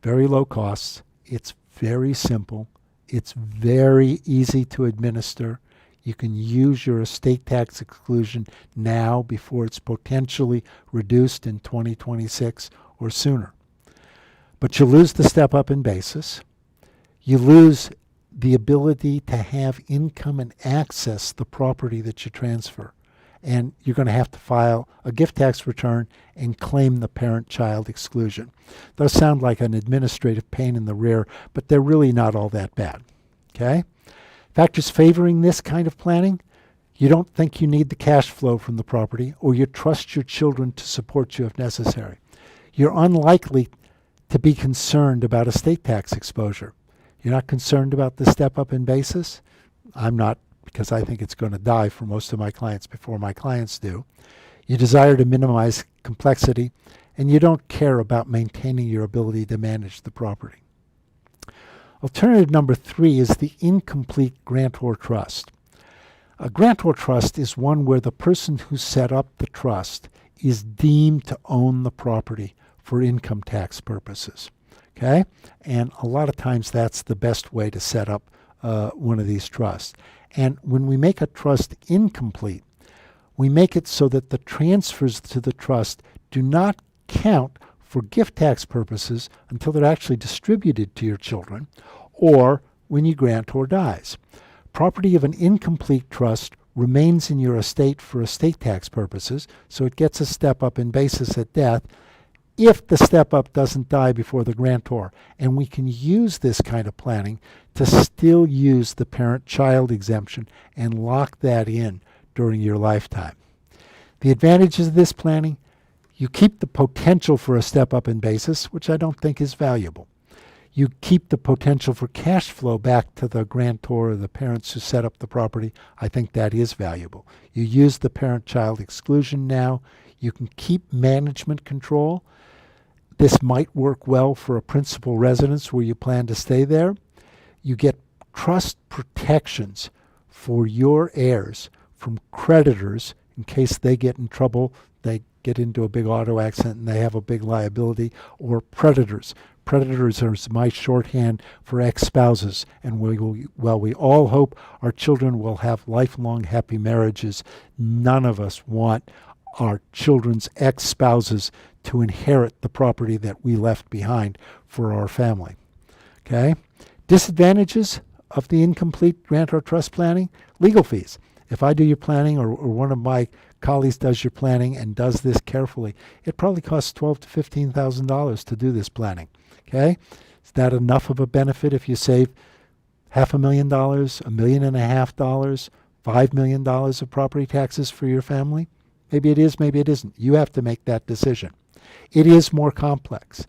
Very low costs. It's very simple. It's very easy to administer. You can use your estate tax exclusion now before it's potentially reduced in 2026 or sooner. But you lose the step up in basis. You lose the ability to have income and access the property that you transfer. And you're going to have to file a gift tax return and claim the parent-child exclusion. Those sound like an administrative pain in the rear, but they're really not all that bad. Okay? Factors favoring this kind of planning: you don't think you need the cash flow from the property, or you trust your children to support you if necessary. You're unlikely to be concerned about estate tax exposure. You're not concerned about the step up in basis. I'm not, because I think it's going to die for most of my clients before my clients do. You desire to minimize complexity, and you don't care about maintaining your ability to manage the property. Alternative number 3 is the incomplete grantor trust. A grantor trust is one where the person who set up the trust is deemed to own the property for income tax purposes. Okay? And a lot of times that's the best way to set up one of these trusts. And when we make a trust incomplete, we make it so that the transfers to the trust do not count for gift tax purposes until they're actually distributed to your children, or when your grantor dies. Property of an incomplete trust remains in your estate for estate tax purposes, so it gets a step up in basis at death if the step up doesn't die before the grantor. And we can use this kind of planning to still use the parent-child exemption and lock that in during your lifetime. The advantages of this planning: you keep the potential for a step up in basis, which I don't think is valuable. You keep the potential for cash flow back to the grantor or the parents who set up the property. I think that is valuable. You use the parent-child exclusion now. You can keep management control. This might work well for a principal residence where you plan to stay there. You get trust protections for your heirs from creditors in case they get in trouble, they get into a big auto accident and they have a big liability, or predators. Predators are my shorthand for ex-spouses, and we all hope our children will have lifelong happy marriages, none of us want our children's ex-spouses to inherit the property that we left behind for our family. Okay? Disadvantages of the incomplete grantor trust planning: legal fees. If I do your planning, or one of my colleagues does your planning and does this carefully, it probably costs $12,000 to $15,000 to do this planning. Okay? Is that enough of a benefit if you save $500,000, $1.5 million, $5 million of property taxes for your family? Maybe it is, maybe it isn't. You have to make that decision. It is more complex.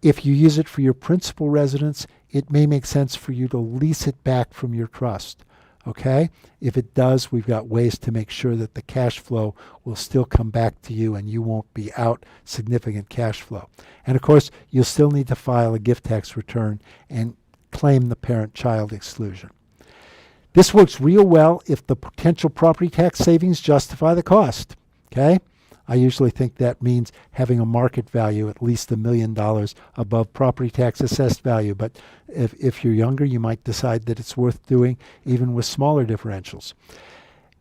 If you use it for your principal residence, it may make sense for you to lease it back from your trust. Okay? If it does, we've got ways to make sure that the cash flow will still come back to you and you won't be out significant cash flow. And of course, you'll still need to file a gift tax return and claim the parent-child exclusion. This works real well if the potential property tax savings justify the cost. Okay? I usually think that means having a market value at least $1 million above property tax assessed value. But if you're younger, you might decide that it's worth doing even with smaller differentials.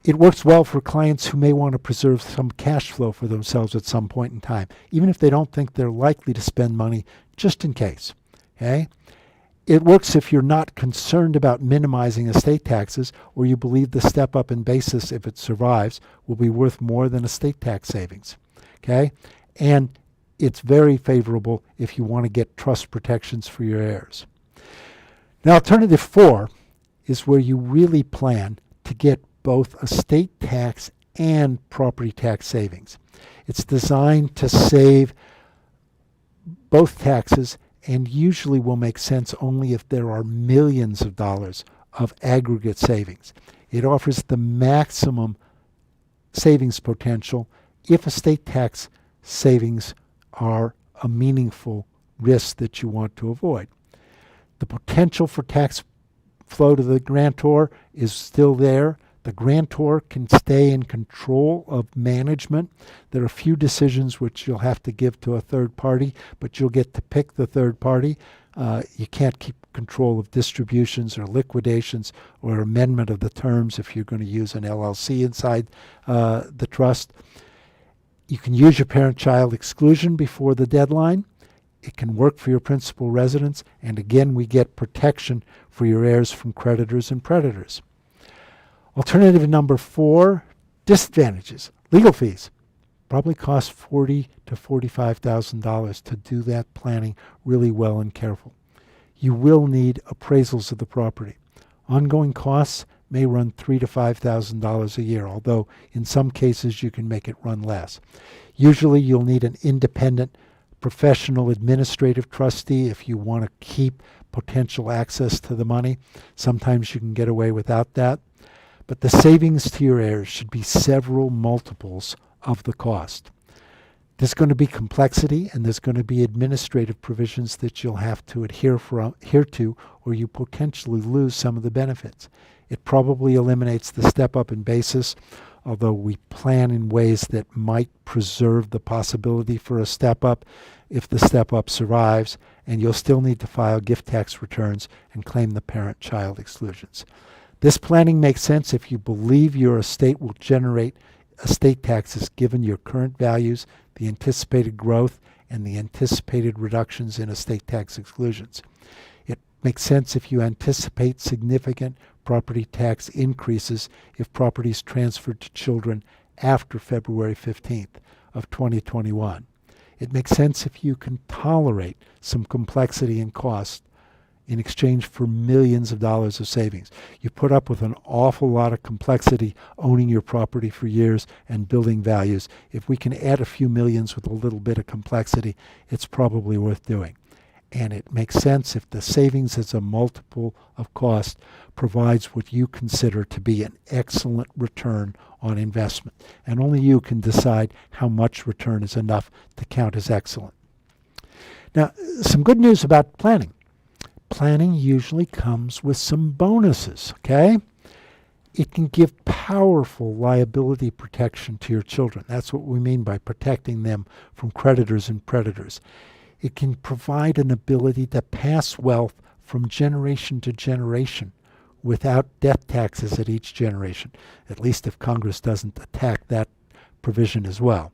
It works well for clients who may want to preserve some cash flow for themselves at some point in time, even if they don't think they're likely to spend money, just in case. Okay? It works if you're not concerned about minimizing estate taxes, or you believe the step up in basis, if it survives, will be worth more than estate tax savings. Okay? And it's very favorable if you want to get trust protections for your heirs. Now, alternative 4 is where you really plan to get both estate tax and property tax savings. It's designed to save both taxes and usually will make sense only if there are millions of dollars of aggregate savings. It offers the maximum savings potential if estate tax savings are a meaningful risk that you want to avoid. The potential for tax flow to the grantor is still there. The grantor can stay in control of management. There are a few decisions which you'll have to give to a third party, but you'll get to pick the third party. You can't keep control of distributions or liquidations or amendment of the terms if you're going to use an LLC inside the trust. You can use your parent-child exclusion before the deadline. It can work for your principal residence, and again, we get protection for your heirs from creditors and predators. Alternative number 4, disadvantages. Legal fees. Probably cost $40,000 to $45,000 to do that planning really well and careful. You will need appraisals of the property. Ongoing costs may run $3,000 to $5,000 a year, although in some cases you can make it run less. Usually you'll need an independent professional administrative trustee if you want to keep potential access to the money. Sometimes you can get away without that. But the savings to your heirs should be several multiples of the cost. There's going to be complexity, and there's going to be administrative provisions that you'll have to adhere to, or you potentially lose some of the benefits. It probably eliminates the step-up in basis, although we plan in ways that might preserve the possibility for a step-up if the step-up survives, and you'll still need to file gift tax returns and claim the parent-child exclusions. This planning makes sense if you believe your estate will generate estate taxes given your current values, the anticipated growth, and the anticipated reductions in estate tax exclusions. It makes sense if you anticipate significant property tax increases if property is transferred to children after February 15th of 2021. It makes sense if you can tolerate some complexity and cost in exchange for millions of dollars of savings. You put up with an awful lot of complexity owning your property for years and building values. If we can add a few millions with a little bit of complexity, it's probably worth doing. And it makes sense if the savings as a multiple of cost provides what you consider to be an excellent return on investment. And only you can decide how much return is enough to count as excellent. Now, some good news about planning. Planning usually comes with some bonuses, okay? It can give powerful liability protection to your children. That's what we mean by protecting them from creditors and predators. It can provide an ability to pass wealth from generation to generation without death taxes at each generation, at least if Congress doesn't attack that provision as well.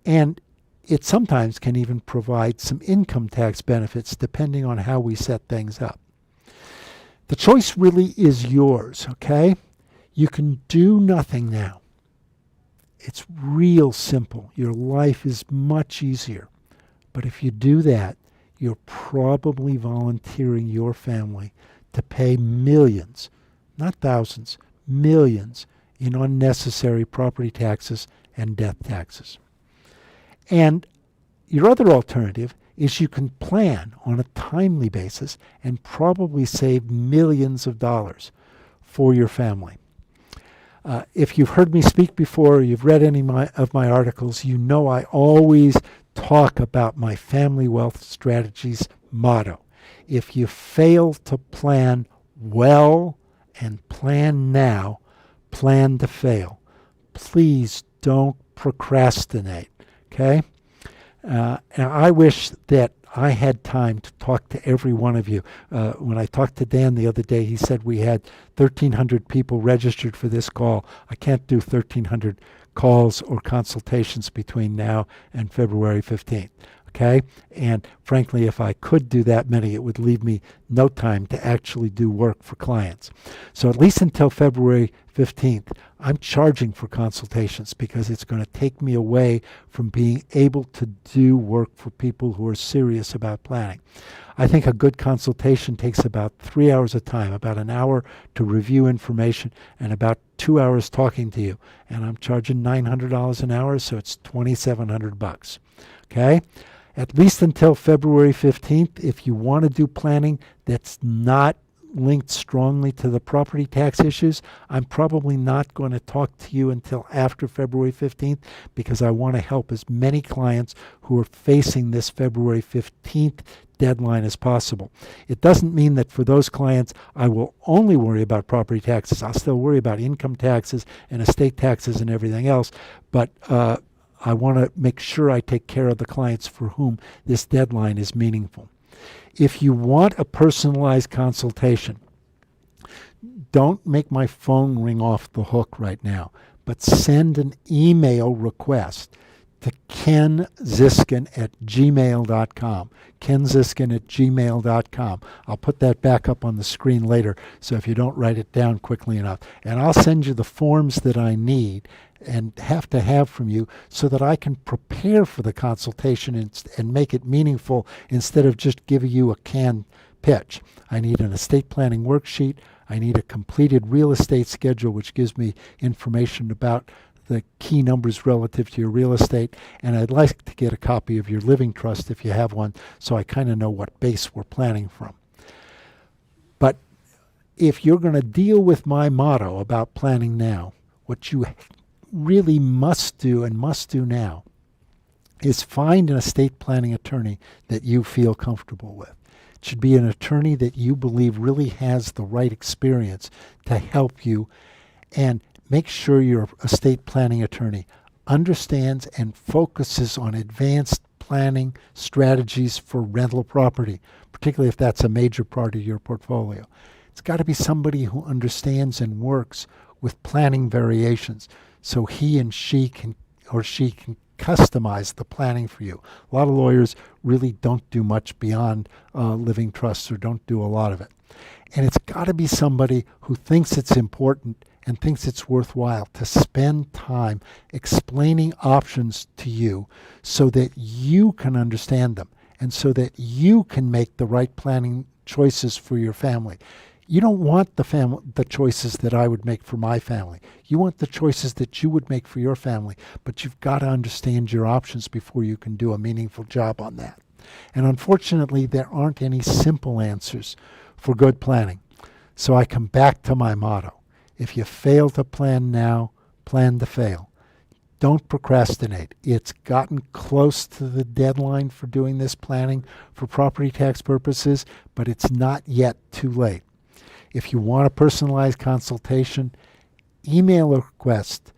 And it sometimes can even provide some income tax benefits depending on how we set things up. The choice really is yours, okay? You can do nothing now. It's real simple. Your life is much easier. But if you do that, you're probably volunteering your family to pay millions, not thousands, millions in unnecessary property taxes and death taxes. And your other alternative is you can plan on a timely basis and probably save millions of dollars for your family. If you've heard me speak before, or you've read any of my articles, you know I always talk about my family wealth strategies motto. If you fail to plan well and plan now, plan to fail. Please don't procrastinate, okay? And I wish that I had time to talk to every one of you. When I talked to Dan the other day, he said we had 1,300 people registered for this call. I can't do 1,300 calls or consultations between now and February 15th. Okay? And frankly, if I could do that many, it would leave me no time to actually do work for clients. So at least until February 15th, I'm charging for consultations because it's going to take me away from being able to do work for people who are serious about planning. I think a good consultation takes about 3 hours of time, about an hour to review information and about 2 hours talking to you. And I'm charging $900 an hour, so it's $2,700. Okay? At least until February 15th, if you want to do planning that's not linked strongly to the property tax issues, I'm probably not going to talk to you until after February 15th because I want to help as many clients who are facing this February 15th deadline as possible. It doesn't mean that for those clients I will only worry about property taxes. I'll still worry about income taxes and estate taxes and everything else, but I want to make sure I take care of the clients for whom this deadline is meaningful. If you want a personalized consultation, don't make my phone ring off the hook right now, but send an email request to kenzisken@gmail.com. kenzisken@gmail.com. I'll put that back up on the screen later, so if you don't write it down quickly enough. And I'll send you the forms that I need and have to have from you so that I can prepare for the consultation and make it meaningful instead of just giving you a canned pitch. I need an estate planning worksheet. I need a completed real estate schedule, which gives me information about the key numbers relative to your real estate, and I'd like to get a copy of your living trust if you have one, so I kind of know what base we're planning from. But if you're going to deal with my motto about planning now, what you really must do and must do now is find an estate planning attorney that you feel comfortable with. It should be an attorney that you believe really has the right experience to help you, and make sure your estate planning attorney understands and focuses on advanced planning strategies for rental property, particularly if that's a major part of your portfolio. It's got to be somebody who understands and works with planning variations so he and she can customize the planning for you. A lot of lawyers really don't do much beyond living trusts or don't do a lot of it. And it's got to be somebody who thinks it's important and thinks it's worthwhile to spend time explaining options to you so that you can understand them and so that you can make the right planning choices for your family. You don't want the choices that I would make for my family. You want the choices that you would make for your family, but you've got to understand your options before you can do a meaningful job on that. And unfortunately, there aren't any simple answers for good planning. So I come back to my motto. If you fail to plan now, plan to fail. Don't procrastinate. It's gotten close to the deadline for doing this planning for property tax purposes, but it's not yet too late. If you want a personalized consultation, email a request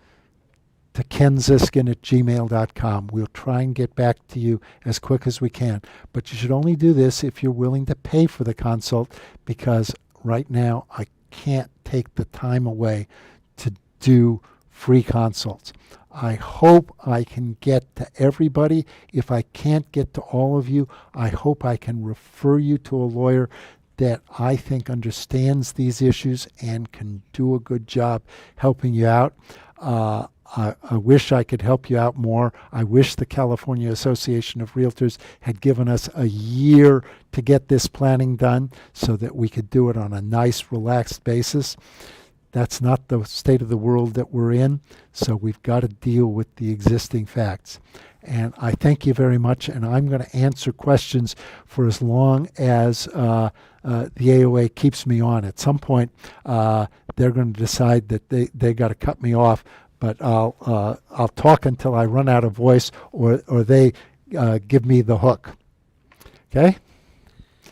to kenzisken@gmail.com. We'll try and get back to you as quick as we can. But you should only do this if you're willing to pay for the consult, because right now I can't take the time away to do free consults. I hope I can get to everybody. If I can't get to all of you, I hope I can refer you to a lawyer that I think understands these issues and can do a good job helping you out. I wish I could help you out more. I wish the California Association of Realtors had given us a year to get this planning done so that we could do it on a nice, relaxed basis. That's not the state of the world that we're in, so we've got to deal with the existing facts. And I thank you very much, and I'm going to answer questions for as long as the AOA keeps me on. At some point, they're going to decide that they got to cut me off, but I'll talk until I run out of voice or they give me the hook. Okay?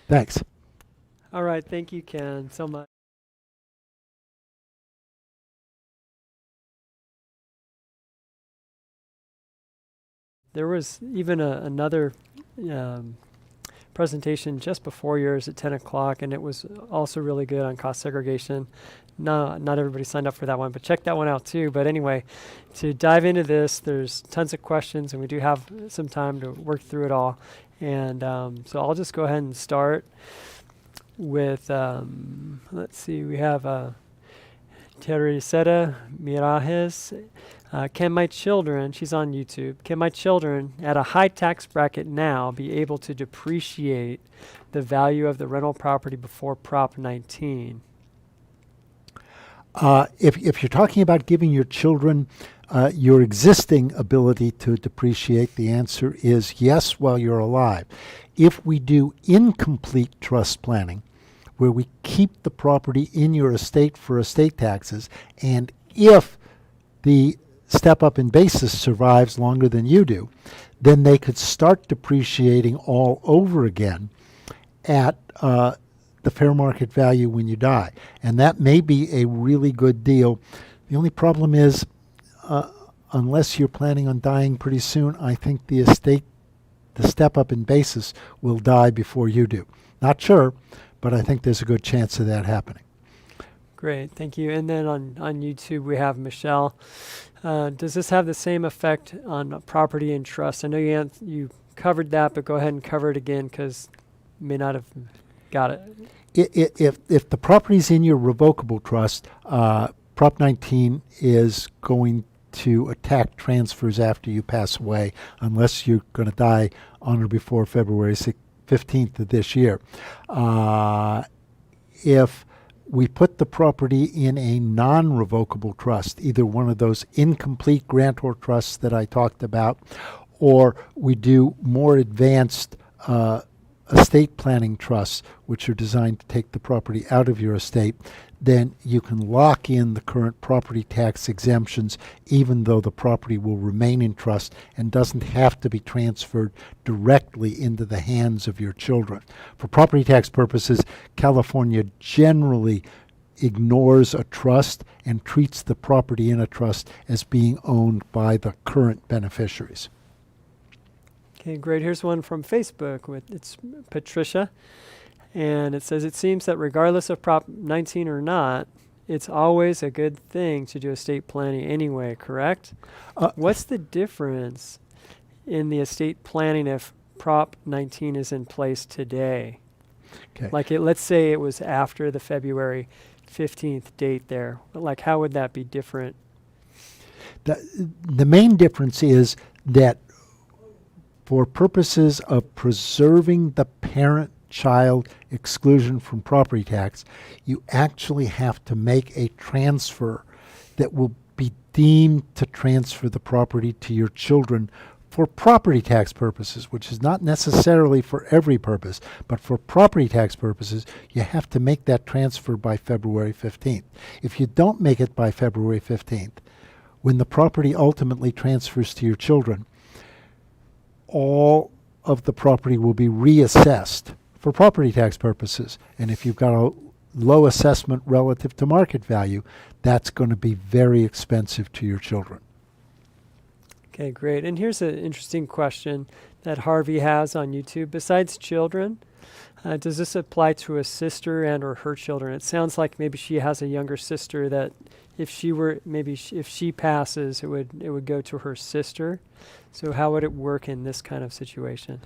Thanks. All right. Thank you, Ken, so much. There was even another presentation just before yours at 10 o'clock, and it was also really good on cost segregation. Not everybody signed up for that one, but check that one out too. But anyway, to dive into this, there's tons of questions, and we do have some time to work through it all. And so I'll just go ahead and start with, let's see, we have Teresita Mirajes. Can my children, she's on YouTube, can my children at a high tax bracket now be able to depreciate the value of the rental property before Prop 19? If you're talking about giving your children your existing ability to depreciate, the answer is yes while you're alive. If we do incomplete trust planning, where we keep the property in your estate for estate taxes, and if the step up in basis survives longer than you do, then they could start depreciating all over again at the fair market value when you die. And that may be a really good deal. The only problem is, unless you're planning on dying pretty soon, I think the step up in basis will die before you do. Not sure, but I think there's a good chance of that happening. Great, thank you. And then on YouTube, we have Michelle. Does this have the same effect on property and trust? I know you covered that, but go ahead and cover it again because you may not have got it. If the property's in your revocable trust, Prop 19 is going to attack transfers after you pass away, unless you're going to die on or before February 15th of this year. If we put the property in a non-revocable trust, either one of those incomplete grantor trusts that I talked about, or we do more advanced estate planning trusts, which are designed to take the property out of your estate, then you can lock in the current property tax exemptions, even though the property will remain in trust and doesn't have to be transferred directly into the hands of your children. For property tax purposes, California generally ignores a trust and treats the property in a trust as being owned by the current beneficiaries. Okay, great. Here's one from Facebook. It's Patricia. And it says, it seems that regardless of Prop 19 or not, it's always a good thing to do estate planning anyway, correct? What's the difference in the estate planning if Prop 19 is in place today? Okay. Like, let's say it was after the February 15th date there. Like, how would that be different? The main difference is that for purposes of preserving the parent-child exclusion from property tax, you actually have to make a transfer that will be deemed to transfer the property to your children for property tax purposes, which is not necessarily for every purpose, but for property tax purposes, you have to make that transfer by February 15th. If you don't make it by February 15th, when the property ultimately transfers to your children, all of the property will be reassessed for property tax purposes. And if you've got a low assessment relative to market value, that's going to be very expensive to your children. Okay, great. And here's an interesting question that Harvey has on YouTube. Besides children, does this apply to a sister and or her children? It sounds like maybe she has a younger sister that if she passes, it would go to her sister. So how would it work in this kind of situation?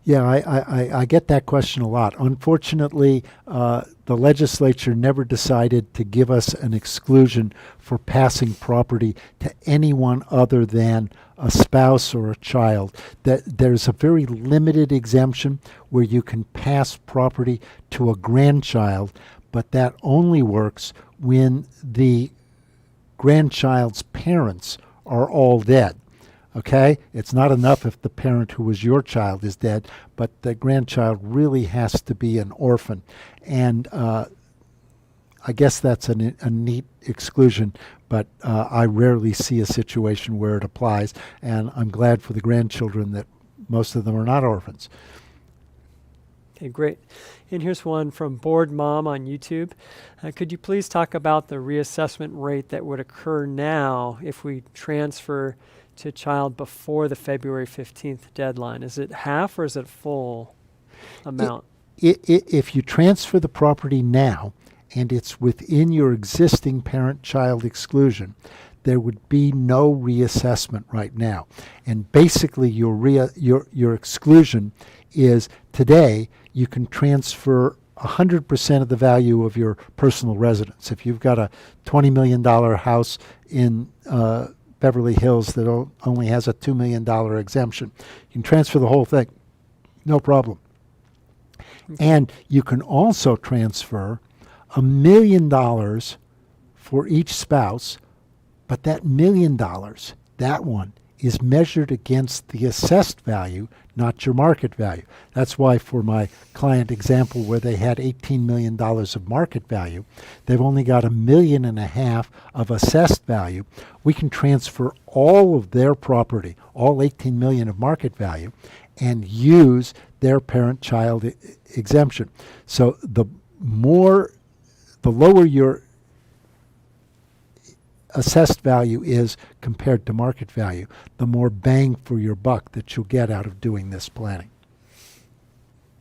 Yeah, I get that question a lot. Unfortunately, the legislature never decided to give us an exclusion for passing property to anyone other than a spouse or a child. There's a very limited exemption where you can pass property to a grandchild, but that only works when the grandchild's parents are all dead. Okay? It's not enough if the parent who was your child is dead, but the grandchild really has to be an orphan. And I guess that's a neat exclusion, but I rarely see a situation where it applies, and I'm glad for the grandchildren that most of them are not orphans. Okay, great. And here's one from Bored Mom on YouTube. Could you please talk about the reassessment rate that would occur now if we transfer to a child before the February 15th deadline? Is it half or is it full? amount. If you transfer the property now and it's within your existing parent-child exclusion, there would be no reassessment right now. And basically your exclusion is today you can transfer 100% of the value of your personal residence. If you've got a $20 million house in Beverly Hills that only has a $2 million exemption, you can transfer the whole thing, no problem. And you can also transfer $1 million for each spouse, but that $1 million, that one, is measured against the assessed value, not your market value. That's why for my client example where they had $18 million of market value, they've only got $1.5 million of assessed value. We can transfer all of their property, all 18 million of market value, and use their parent-child exemption. So the lower your assessed value is compared to market value, the more bang for your buck that you'll get out of doing this planning.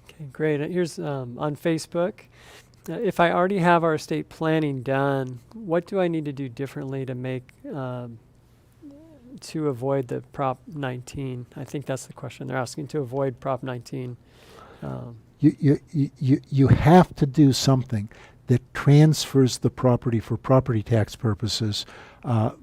Okay, great. Here's on Facebook. If I already have our estate planning done, what do I need to do differently to make to avoid the Prop 19? I think that's the question they're asking, to avoid Prop 19. You have to do something that transfers the property for property tax purposes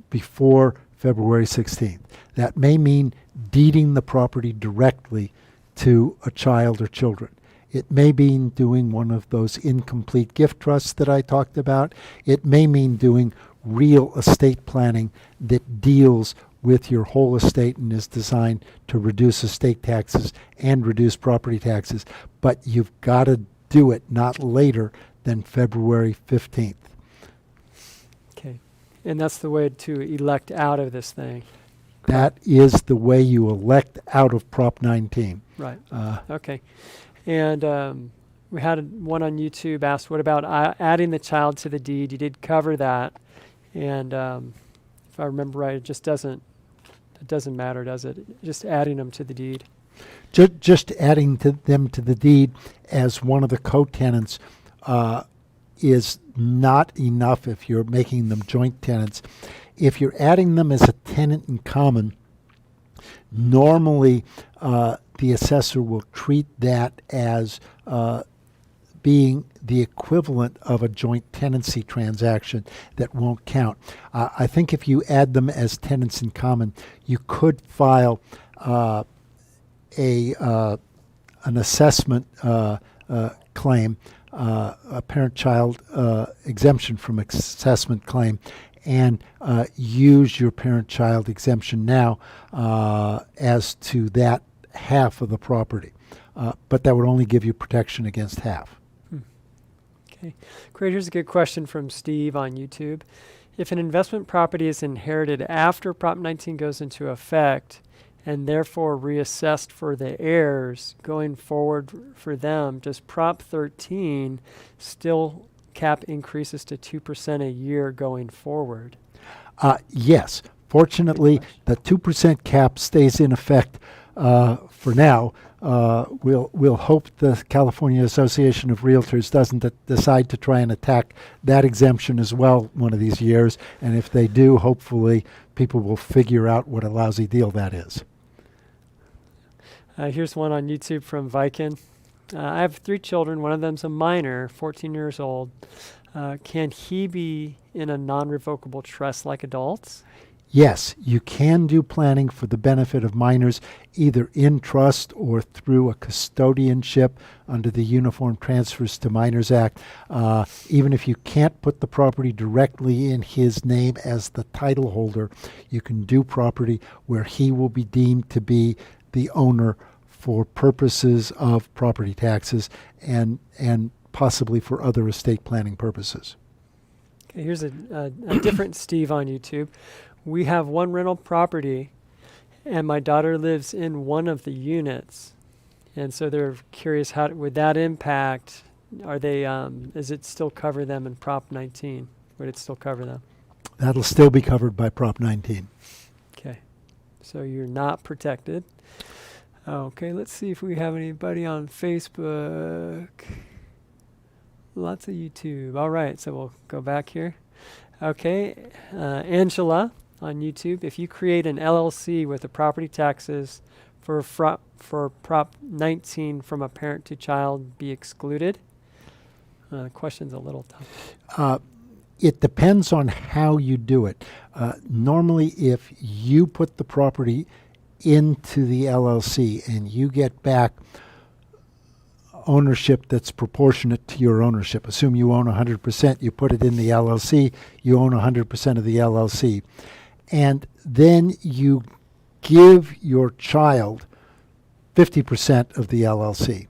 before February 16th. That may mean deeding the property directly to a child or children. It may mean doing one of those incomplete gift trusts that I talked about. It may mean doing real estate planning that deals with your whole estate and is designed to reduce estate taxes and reduce property taxes. But you've got to do it not later than February 15th. Okay. And that's the way to elect out of this thing. That is the way you elect out of Prop 19. Right. Okay. And we had one on YouTube asked, what about adding the child to the deed? You did cover that. And if I remember right, it doesn't matter, does it? Just adding them to the deed. Just adding them to the deed as one of the co-tenants is not enough if you're making them joint tenants. If you're adding them as a tenant in common, normally the assessor will treat that as being the equivalent of a joint tenancy transaction that won't count. I think if you add them as tenants in common, you could file an assessment claim, a parent-child exemption from assessment claim, and use your parent-child exemption now as to that half of the property. But that would only give you protection against half. Okay, great. Here's a good question from Steve on YouTube. If an investment property is inherited after Prop 19 goes into effect and therefore reassessed for the heirs going forward for them, does Prop 13 still cap increases to 2% a year going forward? Yes. Fortunately, the 2% cap stays in effect for now. We'll hope the California Association of Realtors doesn't decide to try and attack that exemption as well one of these years. And if they do, hopefully people will figure out what a lousy deal that is. Here's one on YouTube from Viken. I have 3 children. One of them's a minor, 14 years old. Can he be in a non-revocable trust like adults? Yes, you can do planning for the benefit of minors, either in trust or through a custodianship under the Uniform Transfers to Minors Act. Even if you can't put the property directly in his name as the title holder, you can do property where he will be deemed to be the owner for purposes of property taxes and possibly for other estate planning purposes. Okay, here's a different Steve on YouTube. We have one rental property, and my daughter lives in one of the units. And so they're curious, how would that impact? Are they? Is it still cover them in Prop 19? Would it still cover them? That'll still be covered by Prop 19. Okay. So you're not protected. Okay, let's see if we have anybody on Facebook. Lots of YouTube. All right, so we'll go back here. Okay, Angela on YouTube. If you create an LLC with the property taxes for Prop 19 from a parent to child be excluded? The question's a little tough. It depends on how you do it. Normally, if you put the property into the LLC and you get back ownership that's proportionate to your ownership, assume you own 100%, you put it in the LLC, you own 100% of the LLC, and then you give your child 50% of the LLC.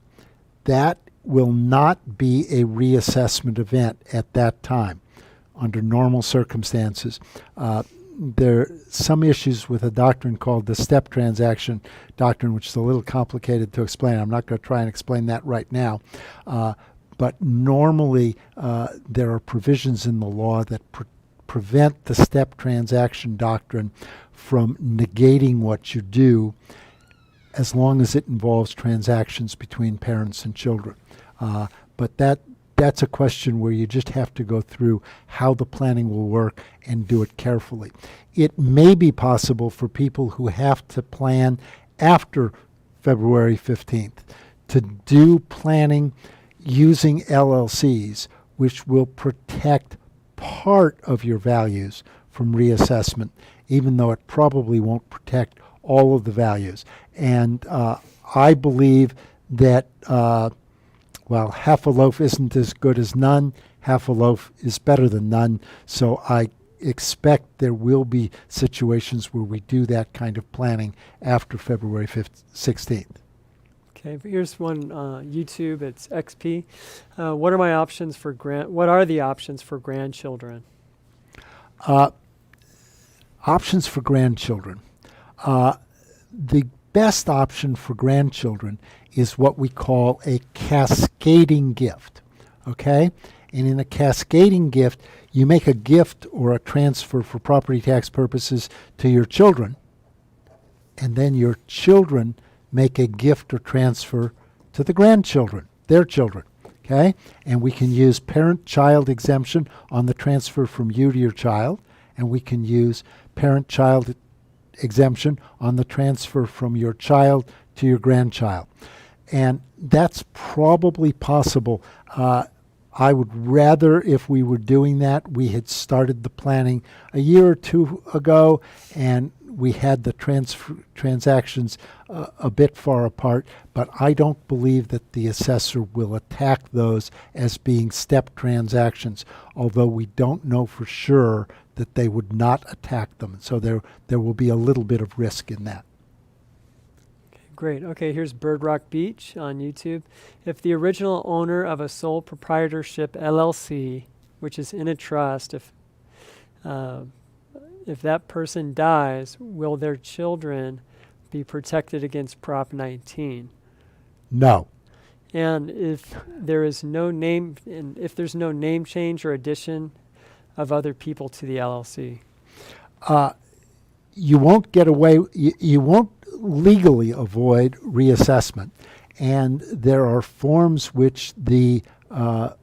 That will not be a reassessment event at that time under normal circumstances. There are some issues with a doctrine called the step transaction doctrine, which is a little complicated to explain. I'm not going to try and explain that right now. But normally, there are provisions in the law that prevent the step transaction doctrine from negating what you do as long as it involves transactions between parents and children. But that's a question where you just have to go through how the planning will work and do it carefully. It may be possible for people who have to plan after February 15th to do planning using LLCs, which will protect part of your values from reassessment, even though it probably won't protect all of the values. And I believe that half a loaf isn't as good as none, half a loaf is better than none. So I expect there will be situations where we do that kind of planning after February 16th. Okay, but here's one YouTube. It's XP. What are the options for grandchildren? Options for grandchildren. The best option for grandchildren is what we call a cascading gift, okay? And in a cascading gift, you make a gift or a transfer for property tax purposes to your children, and then your children make a gift or transfer to the grandchildren, their children, okay? And we can use parent-child exemption on the transfer from you to your child, and we can use parent-child exemption on the transfer from your child to your grandchild. And that's probably possible. I would rather, if we were doing that, we had started the planning a year or two ago and we had the transactions a bit far apart, but I don't believe that the assessor will attack those as being step transactions, although we don't know for sure that they would not attack them. So there will be a little bit of risk in that. Great. Okay, here's Bird Rock Beach on YouTube. If the original owner of a sole proprietorship LLC, which is in a trust, if that person dies, will their children be protected against Prop 19? No. And if there's no name change or addition of other people to the LLC? You won't get away, you won't legally avoid reassessment. And there are forms which the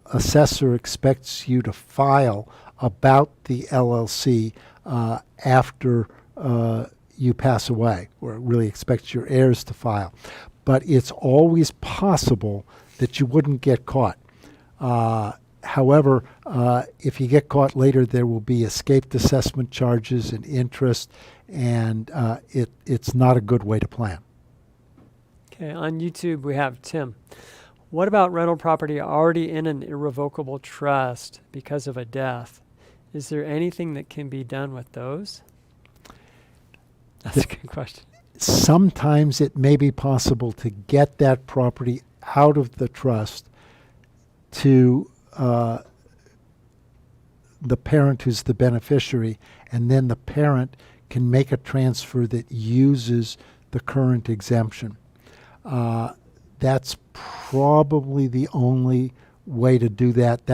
assessor expects you to file about the LLC after you pass away, or really expects your heirs to file. But it's always possible that you wouldn't get caught. However, if you get caught later, there will be escaped assessment charges and interest, and it's not a good way to plan. Okay, on YouTube we have Tim. What about rental property already in an irrevocable trust because of a death? Is there anything that can be done with those? That's a good question. Sometimes it may be possible to get that property out of the trust to the parent who's the beneficiary, and then the parent can make a transfer that uses the current exemption. That's probably the only way to do that.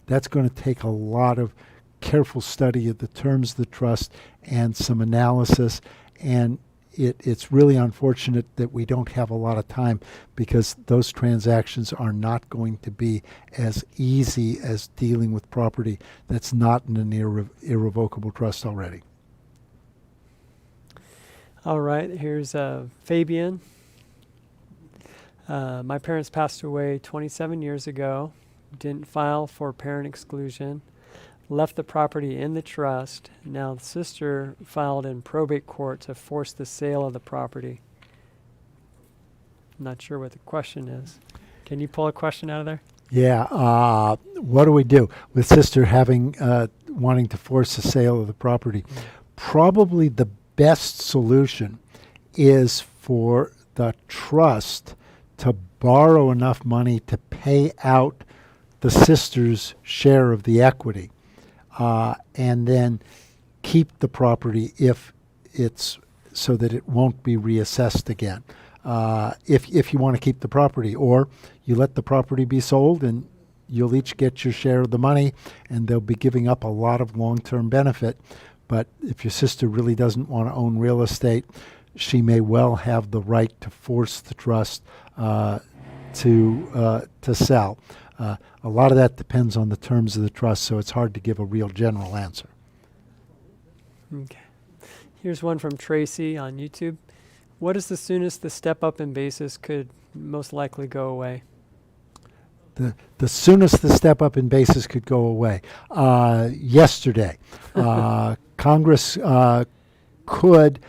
That's going to take a lot of careful study of the terms of the trust and some analysis. And it's really unfortunate that we don't have a lot of time, because those transactions are not going to be as easy as dealing with property that's not in an irrevocable trust already. All right, here's Fabian. My parents passed away 27 years ago, didn't file for parent exclusion, left the property in the trust. Now the sister filed in probate court to force the sale of the property. I'm not sure what the question is. Can you pull a question out of there? Yeah, what do we do with sister having wanting to force the sale of the property? Probably the best solution is for the trust to borrow enough money to pay out the sister's share of the equity, and then keep the property if it's so that it won't be reassessed again. If you want to keep the property, or you let the property be sold and you'll each get your share of the money, and they'll be giving up a lot of long-term benefit. But if your sister really doesn't want to own real estate, she may well have the right to force the trust to sell. A lot of that depends on the terms of the trust, so it's hard to give a real general answer. Okay. Here's one from Tracy on YouTube. What is the soonest the step up in basis could most likely go away? The soonest the step up in basis could go away. Yesterday, Congress could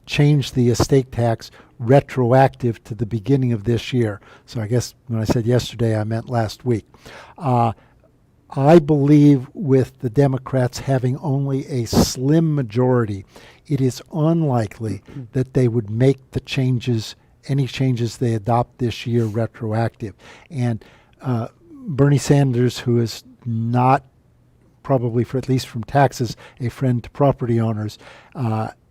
change the estate tax retroactive to the beginning of this year. So I guess when I said yesterday, I meant last week. I believe with the Democrats having only a slim majority, it is unlikely that they would make the changes, any changes they adopt this year, retroactive. And Bernie Sanders, who is not, probably for at least from taxes, a friend to property owners,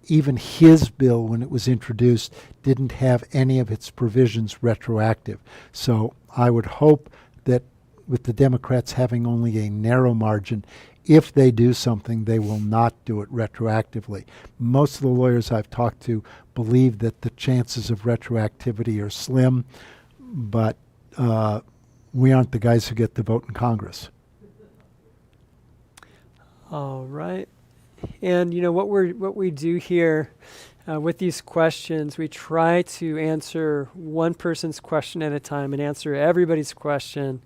even his bill, when it was introduced, didn't have any of its provisions retroactive. So I would hope that with the Democrats having only a narrow margin, if they do something, they will not do it retroactively. Most of the lawyers I've talked to believe that the chances of retroactivity are slim, but we aren't the guys who get to vote in Congress. All right. And you know what we do here with these questions, we try to answer one person's question at a time and answer everybody's question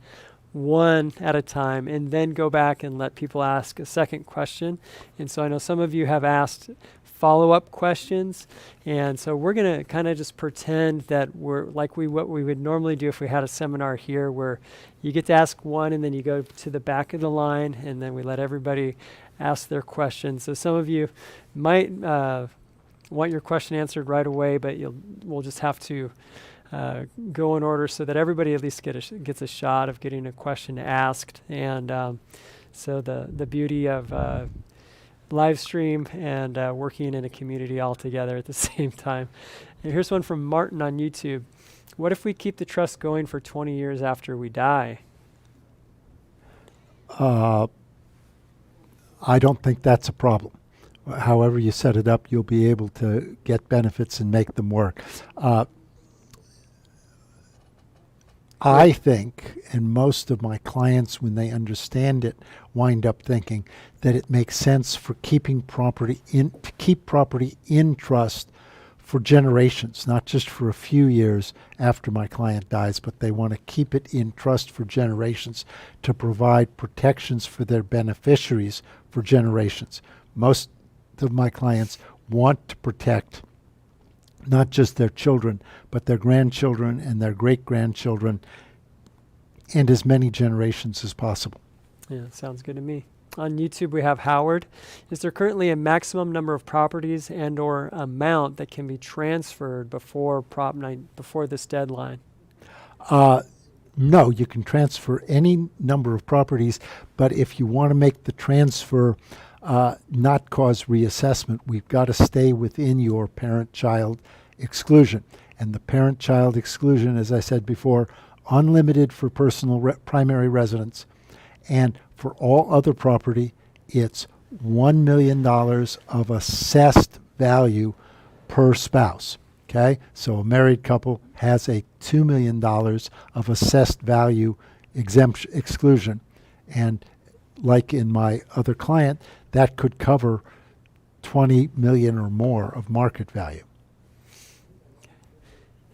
one at a time, and then go back and let people ask a second question. And so I know some of you have asked follow-up questions, and so we're going to kind of just pretend that we're like what we would normally do if we had a seminar here, where you get to ask one and then you go to the back of the line, and then we let everybody ask their questions. So some of you might want your question answered right away, but we'll just have to go in order so that everybody at least gets a shot of getting a question asked. And so the beauty of live stream and working in a community all together at the same time. And here's one from Martin on YouTube. What if we keep the trust going for 20 years after we die? I don't think that's a problem. However you set it up, you'll be able to get benefits and make them work. I think, and most of my clients, when they understand it, wind up thinking that it makes sense for to keep property in trust for generations, not just for a few years after my client dies, but they want to keep it in trust for generations to provide protections for their beneficiaries for generations. Most of my clients want to protect not just their children, but their grandchildren and their great-grandchildren, and as many generations as possible. Yeah, sounds good to me. On YouTube, we have Howard. Is there currently a maximum number of properties and or amount that can be transferred before this deadline? No, you can transfer any number of properties, but if you want to make the transfer not cause reassessment, we've got to stay within your parent-child exclusion. And the parent-child exclusion, as I said before, unlimited for personal primary residence, and for all other property, it's $1 million of assessed value per spouse. Okay, so a married couple has a $2 million of assessed value exclusion. And like in my other client, that could cover 20 million or more of market value.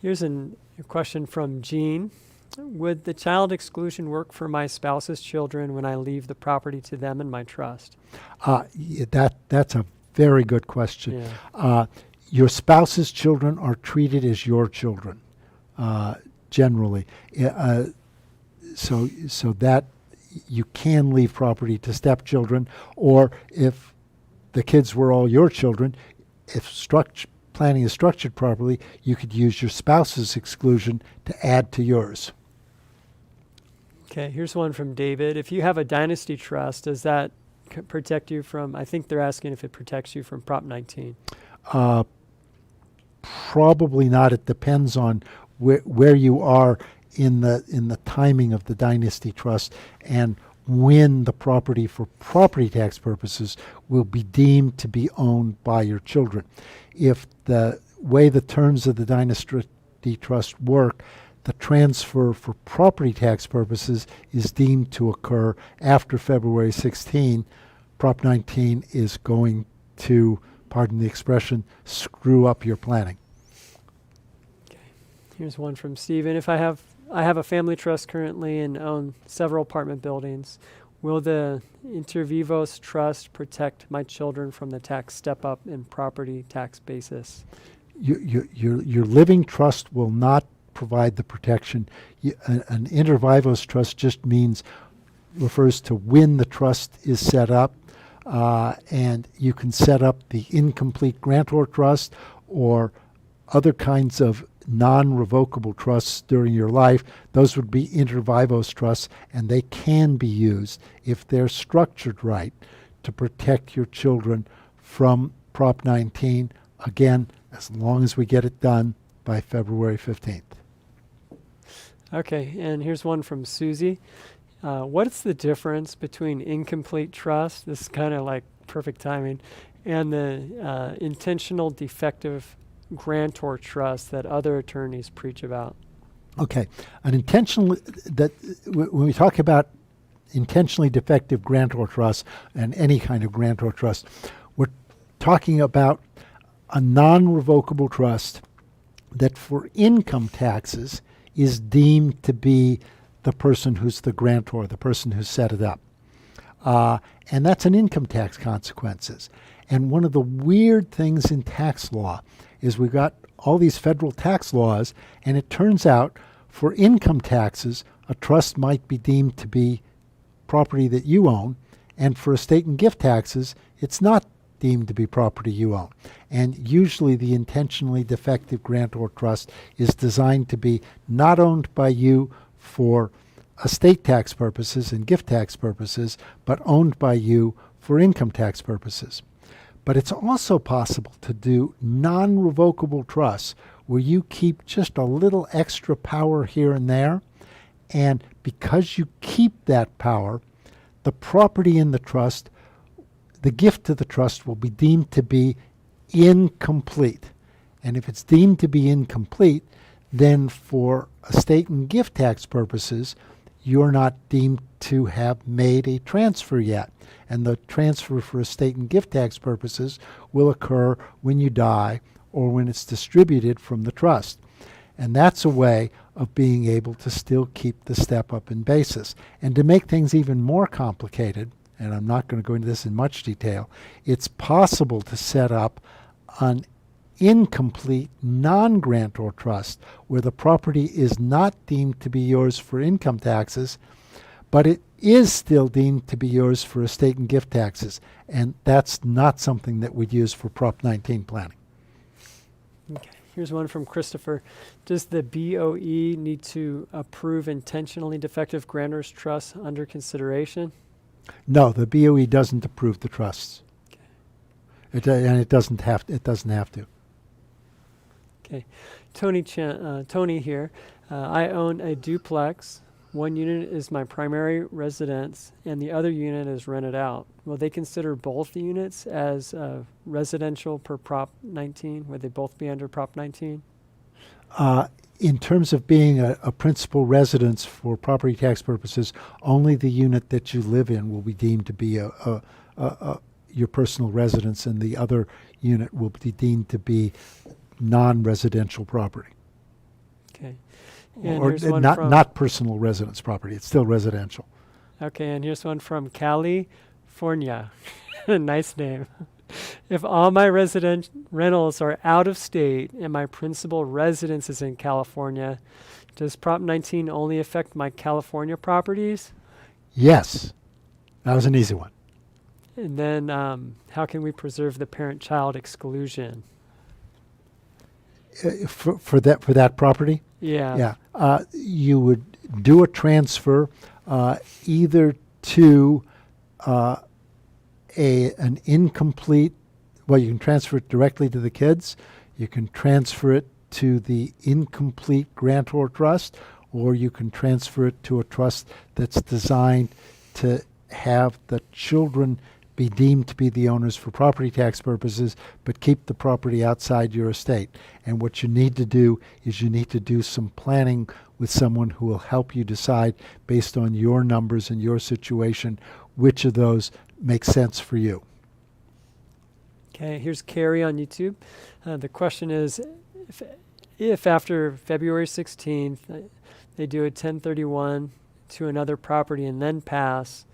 Here's a question from Jean. Would the child exclusion work for my spouse's children when I leave the property to them in my trust? That's a very good question. Yeah. Your spouse's children are treated as your children, generally. So that you can leave property to stepchildren, or if the kids were all your children, if planning is structured properly, you could use your spouse's exclusion to add to yours. Okay, here's one from David. If you have a dynasty trust, does that protect you from, I think they're asking if it protects you from Prop 19. Probably not. It depends on where you are in the timing of the dynasty trust and when the property for property tax purposes will be deemed to be owned by your children. If the way the terms of the dynasty trust work, the transfer for property tax purposes is deemed to occur after February 16. Prop 19 is going to, pardon the expression, screw up your planning. Okay. Here's one from Stephen. If I have a family trust currently and own several apartment buildings, will the inter vivos trust protect my children from the tax step up in property tax basis? Your living trust will not provide the protection. An inter vivos trust just refers to when the trust is set up, and you can set up the incomplete grantor trust or other kinds of non-revocable trusts during your life. Those would be inter vivos trusts, and they can be used, if they're structured right, to protect your children from Prop 19, again, as long as we get it done by February 15th. Okay, and here's one from Susie. What's the difference between incomplete trust, this is kind of like perfect timing, and the intentional defective grantor trust that other attorneys preach about? Okay, when we talk about intentionally defective grantor trust and any kind of grantor trust, we're talking about a non-revocable trust that for income taxes is deemed to be the person who's the grantor, the person who set it up. And that's an income tax consequences. And one of the weird things in tax law is we've got all these federal tax laws, and it turns out for income taxes, a trust might be deemed to be property that you own, and for estate and gift taxes, it's not deemed to be property you own. And usually the intentionally defective grantor trust is designed to be not owned by you for estate tax purposes and gift tax purposes, but owned by you for income tax purposes. But it's also possible to do non-revocable trusts where you keep just a little extra power here and there, and because you keep that power, the property in the trust, the gift to the trust, will be deemed to be incomplete. And if it's deemed to be incomplete, then for estate and gift tax purposes, you're not deemed to have made a transfer yet. And the transfer for estate and gift tax purposes will occur when you die or when it's distributed from the trust. And that's a way of being able to still keep the step up in basis. And to make things even more complicated, and I'm not going to go into this in much detail, it's possible to set up an incomplete non-grantor trust where the property is not deemed to be yours for income taxes, but it is still deemed to be yours for estate and gift taxes. And that's not something that we'd use for Prop 19 planning. Okay, here's one from Christopher. Does the BOE need to approve intentionally defective grantor's trust under consideration? No, the BOE doesn't approve the trusts. Okay. And it doesn't have to. Okay, Tony here. I own a duplex one unit is my primary residence and the other unit is rented out. Will they consider both the units as residential per Prop 19? Would they both be under Prop 19? In terms of being a principal residence for property tax purposes, only the unit that you live in will be deemed to be your personal residence, and the other unit will be deemed to be non-residential property. Okay. And Or here's one not, from, not personal residence property. It's still residential. Okay, and here's one from California. Nice name. If all my resident rentals are out of state and my principal residence is in California, does Prop 19 only affect my California properties? Yes. That was an easy one. And then how can we preserve the parent-child exclusion? For that property? Yeah. Yeah. You would do a transfer either to an incomplete, well, you can transfer it directly to the kids. You can transfer it to the incomplete grantor trust, or you can transfer it to a trust that's designed to have the children be deemed to be the owners for property tax purposes, but keep the property outside your estate. And what you need to do is you need to do some planning with someone who will help you decide, based on your numbers and your situation, which of those makes sense for you. Okay, here's Carrie on YouTube. The question is, if after February 16th they do a 1031 to another property and then pass,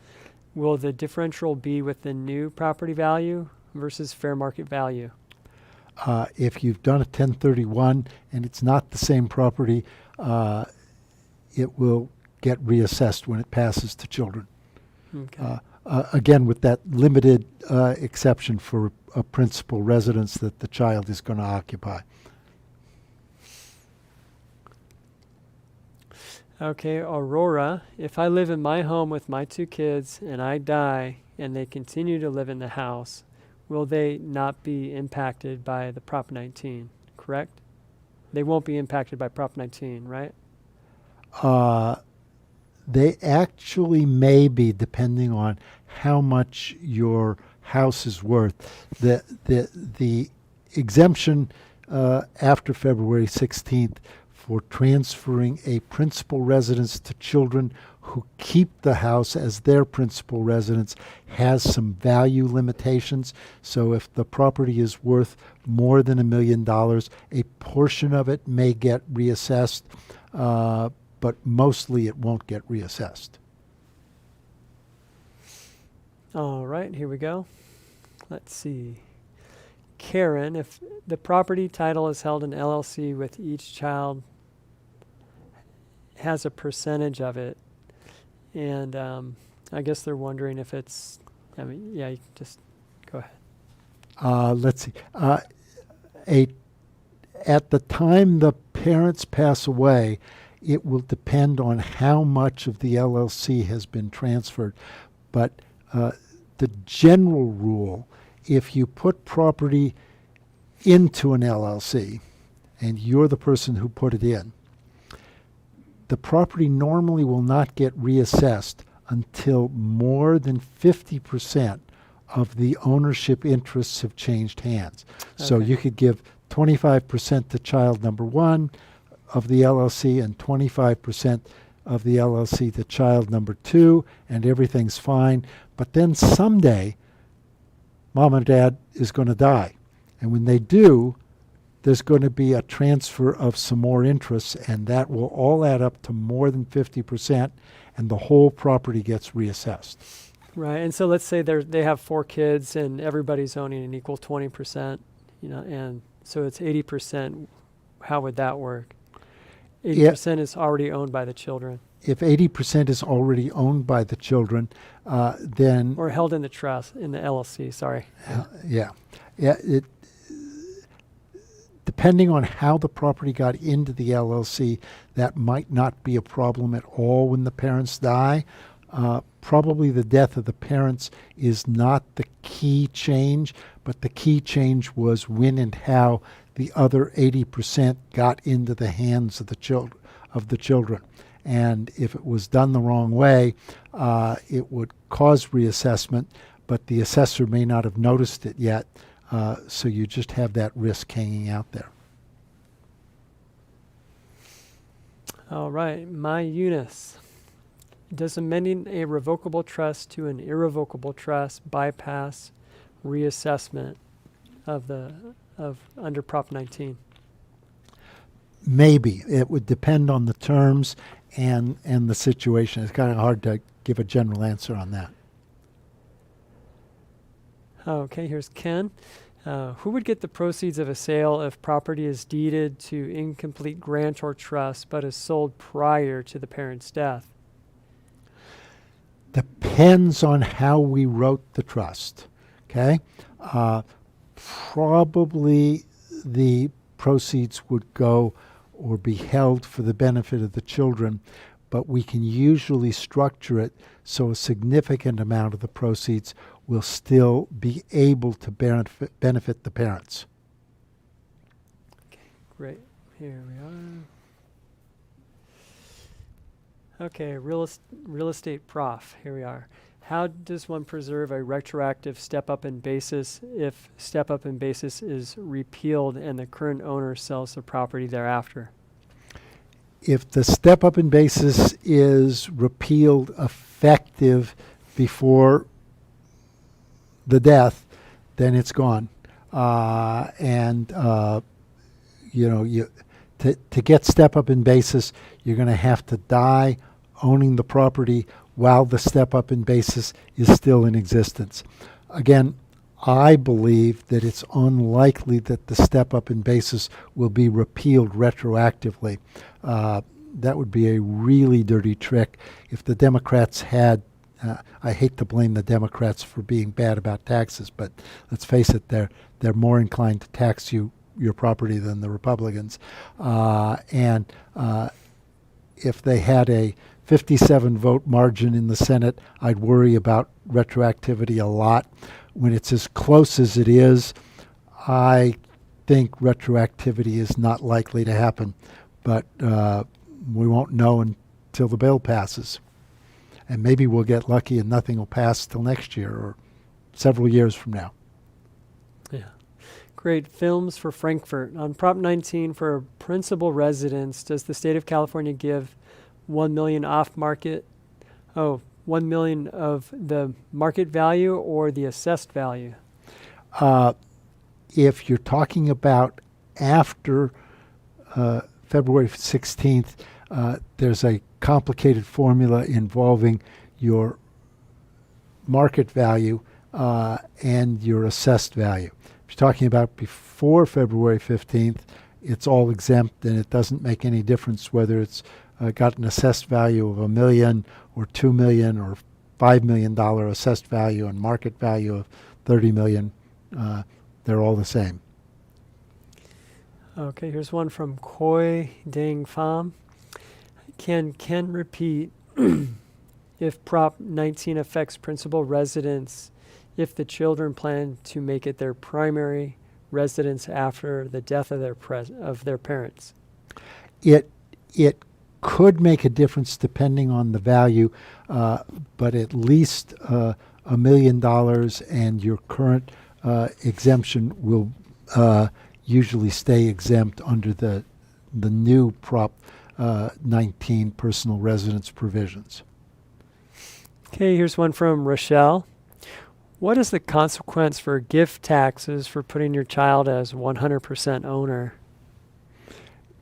will the differential be with the new property value versus fair market value? If you've done a 1031 and it's not the same property, it will get reassessed when it passes to children. Okay. Again, with that limited exception for a principal residence that the child is going to occupy. Okay, Aurora, if I live in my home with my two kids and I die and they continue to live in the house, will they not be impacted by the Prop 19, correct? They won't be impacted by Prop 19, right? They actually may be, depending on how much your house is worth. The exemption after February 16th for transferring a principal residence to children who keep the house as their principal residence has some value limitations. So if the property is worth more than $1 million, a portion of it may get reassessed, but mostly it won't get reassessed. All right, here we go. Let's see. Karen, if the property title is held in LLC with each child has a percentage of it, and I guess they're wondering if it's, I mean, yeah, you can just go ahead. Let's see. At the time the parents pass away, it will depend on how much of the LLC has been transferred. But the general rule, if you put property into an LLC and you're the person who put it in, the property normally will not get reassessed until more than 50% of the ownership interests have changed hands. So Okay. you could give 25% to child number one of the LLC and 25% of the LLC to child number two, and everything's fine. But then someday, mom and dad is going to die. And when they do, there's going to be a transfer of some more interests, and that will all add up to more than 50%, and the whole property gets reassessed. Right, and so let's say they have 4 kids and everybody's owning an equal 20%, you know, and so it's 80%. How would that work? 80% is already owned by the children. If 80% is already owned by the children, then... Or held in the trust, in the LLC, sorry. Yeah. Depending on how the property got into the LLC, that might not be a problem at all when the parents die. Probably the death of the parents is not the key change, but the key change was when and how the other 80% got into the hands of the children. and if it was done the wrong way, it would cause reassessment, but the assessor may not have noticed it yet, so you just have that risk hanging out there. All right, my Eunice. Does amending a revocable trust to an irrevocable trust bypass reassessment of under Prop 19? Maybe. It would depend on the terms and the situation. It's kind of hard to give a general answer on that. Okay, here's Ken. Who would get the proceeds of a sale if property is deeded to incomplete grant or trust but is sold prior to the parent's death? Depends on how we wrote the trust. Okay? Probably the proceeds would go or be held for the benefit of the children, but we can usually structure it so a significant amount of the proceeds will still be able to benefit the parents. Okay, great. Here we are. Okay, real estate prof. Here we are. How does one preserve a retroactive step-up in basis if step-up in basis is repealed and the current owner sells the property thereafter? If the step-up in basis is repealed effective before the death, then it's gone. To get step-up in basis, you're going to have to die owning the property while the step-up in basis is still in existence. Again, I believe that it's unlikely that the step-up in basis will be repealed retroactively. That would be a really dirty trick. If the Democrats had, I hate to blame the Democrats for being bad about taxes, but let's face it, they're more inclined to tax your property than the Republicans. If they had a 57 vote margin in the Senate, I'd worry about retroactivity a lot. When it's as close as it is, I think retroactivity is not likely to happen, but we won't know until the bill passes. And maybe we'll get lucky and nothing will pass till next year or several years from now. Yeah. Great. Films for Frankfurt. On Prop 19 for principal residence, does the state of California give $1 million off market? $1 million of the market value or the assessed value? If you're talking about after February 16th, there's a complicated formula involving your market value and your assessed value. If you're talking about before February 15th, it's all exempt and it doesn't make any difference whether it's got an assessed value of $1 million or $2 million or $5 million assessed value and market value of $30 million. They're all the same. Okay, here's one from Koi Dang Pham. Can Ken repeat if Prop 19 affects principal residence if the children plan to make it their primary residence after the death of their parents? It could make a difference depending on the value, but at least $1 million, and your current exemption will usually stay exempt under the new Prop 19 personal residence provisions. Okay, here's one from Rochelle. What is the consequence for gift taxes for putting your child as 100% owner?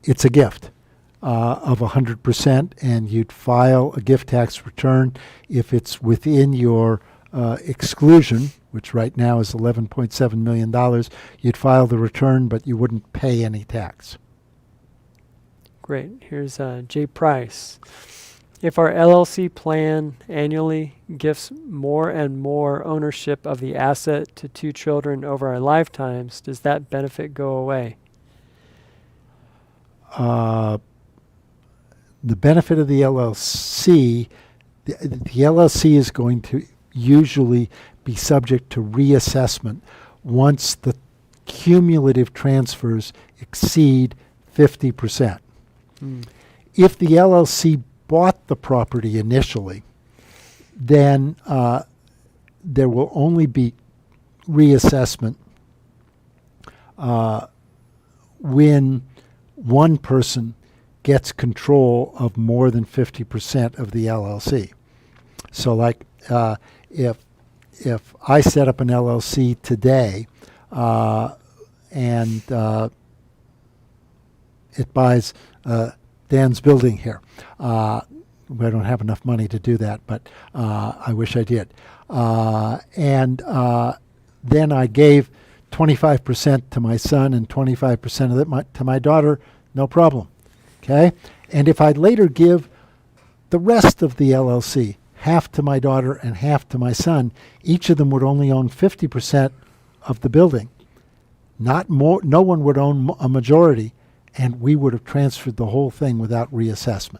It's a gift of 100%, and you'd file a gift tax return if it's within your exclusion, which right now is $11.7 million. You'd file the return, but you wouldn't pay any tax. Great. Here's Jay Price. If our LLC plan annually gifts more and more ownership of the asset to two children over our lifetimes, does that benefit go away? The benefit of the LLC, the LLC is going to usually be subject to reassessment once the cumulative transfers exceed 50%. If the LLC bought the property initially, then there will only be reassessment when one person gets control of more than 50% of the LLC. So like if I set up an LLC today and it buys Dan's building here, we don't have enough money to do that, but I wish I did. And then I gave 25% to my son and 25% of it to my daughter, no problem. Okay? And if I later give the rest of the LLC, half to my daughter and half to my son, each of them would only own 50% of the building. Not more, no one would own a majority, and we would have transferred the whole thing without reassessment.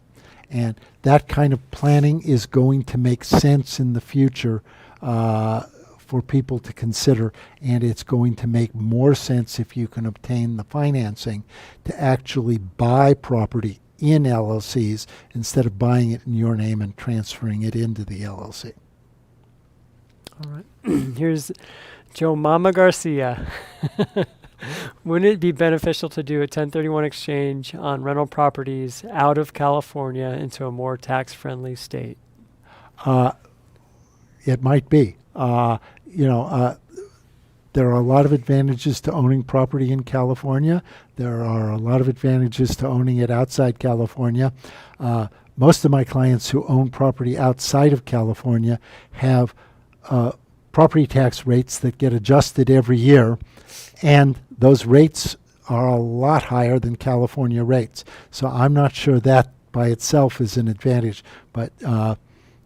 And that kind of planning is going to make sense in the future for people to consider, and it's going to make more sense if you can obtain the financing to actually buy property in LLCs instead of buying it in your name and transferring it into the LLC. All right. Here's Joe Mama Garcia. Wouldn't it be beneficial to do a 1031 exchange on rental properties out of California into a more tax-friendly state? It might be. There are a lot of advantages to owning property in California. There are a lot of advantages to owning it outside California. Most of my clients who own property outside of California have property tax rates that get adjusted every year, and those rates are a lot higher than California rates. So I'm not sure that by itself is an advantage, but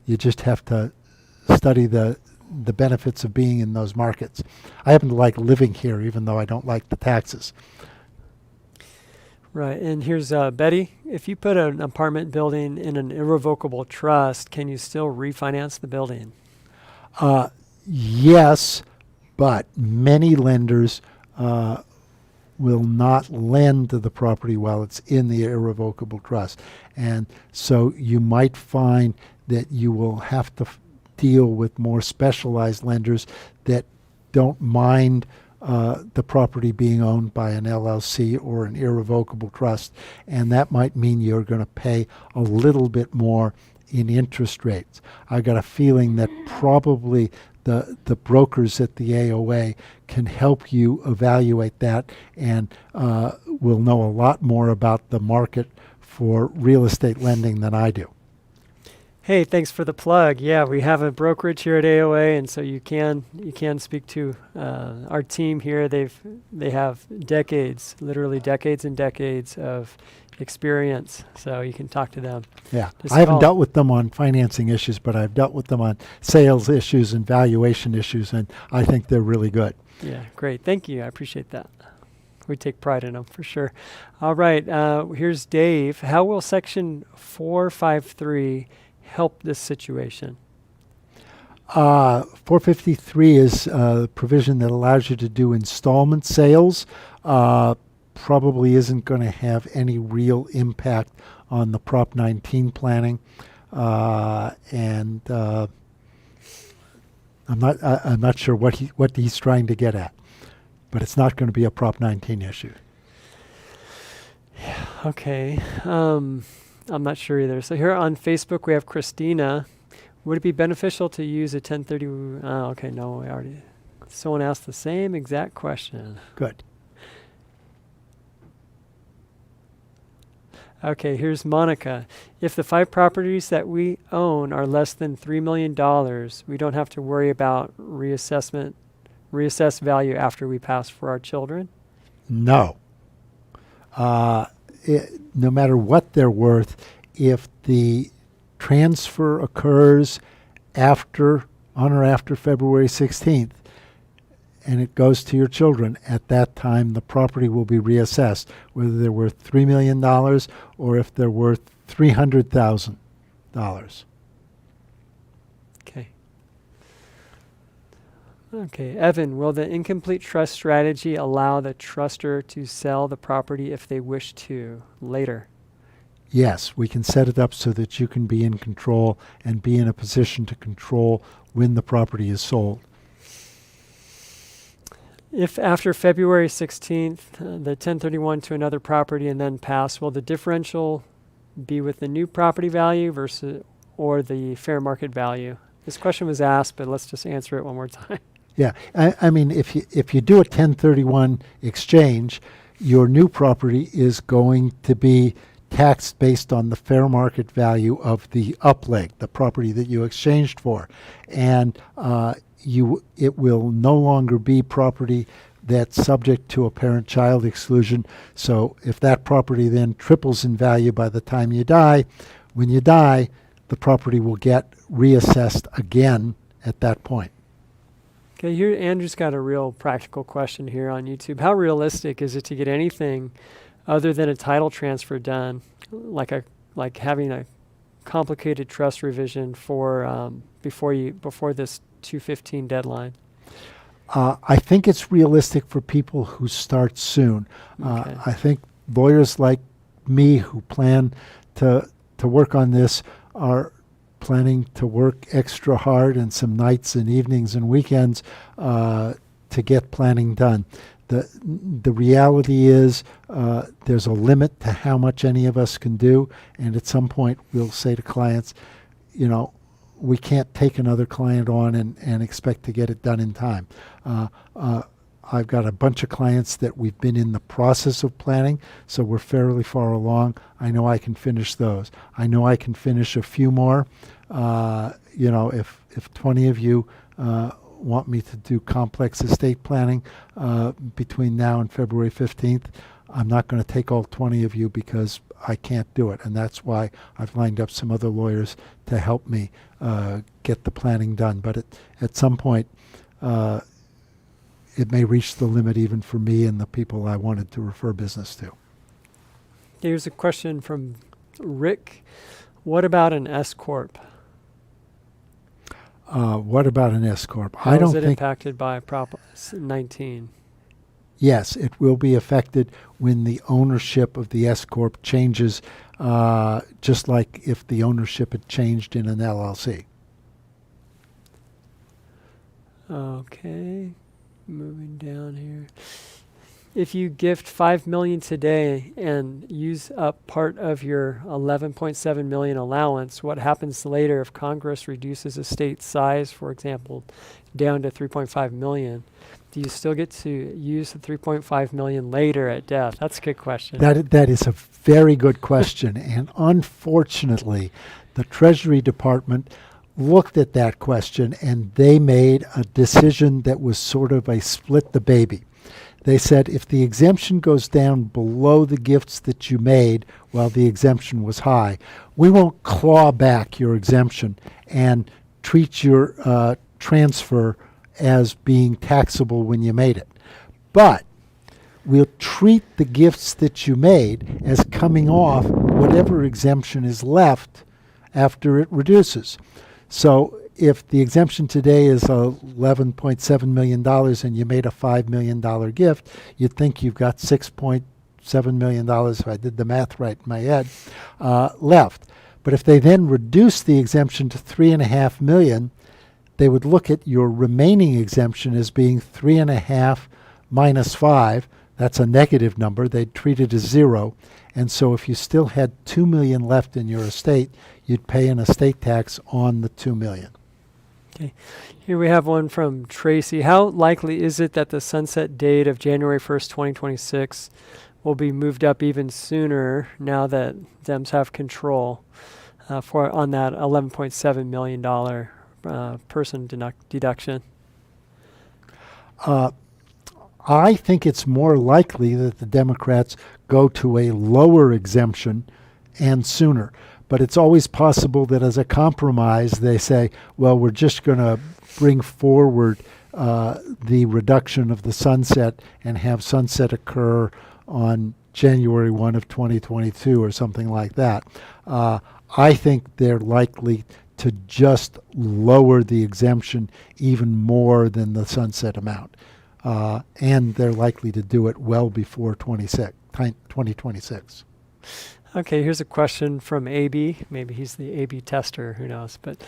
you just have to study the benefits of being in those markets. I happen to like living here, even though I don't like the taxes. Right, and here's Betty. If you put an apartment building in an irrevocable trust, can you still refinance the building? Yes, but many lenders will not lend to the property while it's in the irrevocable trust. And so you might find that you will have to deal with more specialized lenders that don't mind the property being owned by an LLC or an irrevocable trust, and that might mean you're going to pay a little bit more in interest rates. I got a feeling that probably the brokers at the AOA can help you evaluate that and will know a lot more about the market for real estate lending than I do. Hey, thanks for the plug. Yeah, we have a brokerage here at AOA, and so you can speak to our team here. They have decades, literally decades and decades of experience, so you can talk to them. Yeah, Just I haven't call. dealt with them on financing issues, but I've dealt with them on sales issues and valuation issues, and I think they're really good. Yeah, great. Thank you. I appreciate that. We take pride in them for sure. All right, here's Dave. How will Section 453 help this situation? 453 is a provision that allows you to do installment sales. Probably isn't going to have any real impact on the Prop 19 planning, and I'm not sure what he's trying to get at, but it's not going to be a Prop 19 issue. Okay. I'm not sure either. So here on Facebook, we have Christina. Would it be beneficial to use a 1030? Okay, no, we already. Someone asked the same exact question. Good. Okay, here's Monica. If the 5 properties that we own are less than $3 million, we don't have to worry about reassessed value after we pass for our children? No. No matter what they're worth, if the transfer occurs on or after February 16th, and it goes to your children, at that time the property will be reassessed, whether they're worth $3 million or if they're worth $300,000. Okay. Okay, Evan, will the incomplete trust strategy allow the truster to sell the property if they wish to later? Yes, we can set it up so that you can be in control and be in a position to control when the property is sold. If after February 16th, the 1031 to another property and then pass, will the differential be with the new property value versus or the fair market value? This question was asked, but let's just answer it one more time. Yeah, I mean, if you do a 1031 exchange, your new property is going to be taxed based on the fair market value of the upleg, the property that you exchanged for, and it will no longer be property that's subject to a parent-child exclusion. So if that property then triples in value by the time you die, when you die, the property will get reassessed again at that point. Okay, here Andrew's got a real practical question here on YouTube. How realistic is it to get anything other than a title transfer done, like having a complicated trust revision for before this 2/15 deadline? I think it's realistic for people who start soon. Okay. I think lawyers like me who plan to work on this are planning to work extra hard and some nights and evenings and weekends to get planning done. The reality is there's a limit to how much any of us can do, and at some point we'll say to clients, we can't take another client on and expect to get it done in time. I've got a bunch of clients that we've been in the process of planning, so we're fairly far along. I know I can finish those. I know I can finish a few more. If 20 of you want me to do complex estate planning between now and February 15th, I'm not going to take all 20 of you because I can't do it. And that's why I've lined up some other lawyers to help me get the planning done. But at some point, it may reach the limit even for me and the people I wanted to refer business to. Here's a question from Rick. What about an S Corp? What about an S Corp? How I don't is it think impacted by Prop 19? Yes, it will be affected when the ownership of the S Corp changes, just like if the ownership had changed in an LLC. Okay, moving down here. If you gift $5 million today and use up part of your $11.7 million allowance, what happens later if Congress reduces estate size, for example, down to $3.5 million? Do you still get to use the $3.5 million later at death? That's a good question. That is a very good question, and unfortunately, the Treasury Department looked at that question and they made a decision that was sort of a split the baby. They said if the exemption goes down below the gifts that you made while the exemption was high, we won't claw back your exemption and treat your transfer as being taxable when you made it. But we'll treat the gifts that you made as coming off whatever exemption is left after it reduces. So if the exemption today is $11.7 million and you made a $5 million gift, you'd think you've got $6.7 million, if I did the math right in my head, left. But if they then reduce the exemption to $3.5 million, they would look at your remaining exemption as being 3.5 minus 5. That's a negative number. They'd treat it as zero. And so if you still had $2 million left in your estate, you'd pay an estate tax on the $2 million. Okay. Here we have one from Tracy. How likely is it that the sunset date of January 1st, 2026 will be moved up even sooner now that Dems have control on that $11.7 million person deduction? I think it's more likely that the Democrats go to a lower exemption and sooner. But it's always possible that as a compromise, they say, well, we're just going to bring forward the reduction of the sunset and have sunset occur on January 1 of 2022 or something like that. I think they're likely to just lower the exemption even more than the sunset amount. And they're likely to do it well before 2026. Okay, here's a question from AB. Maybe he's the AB tester, who knows. But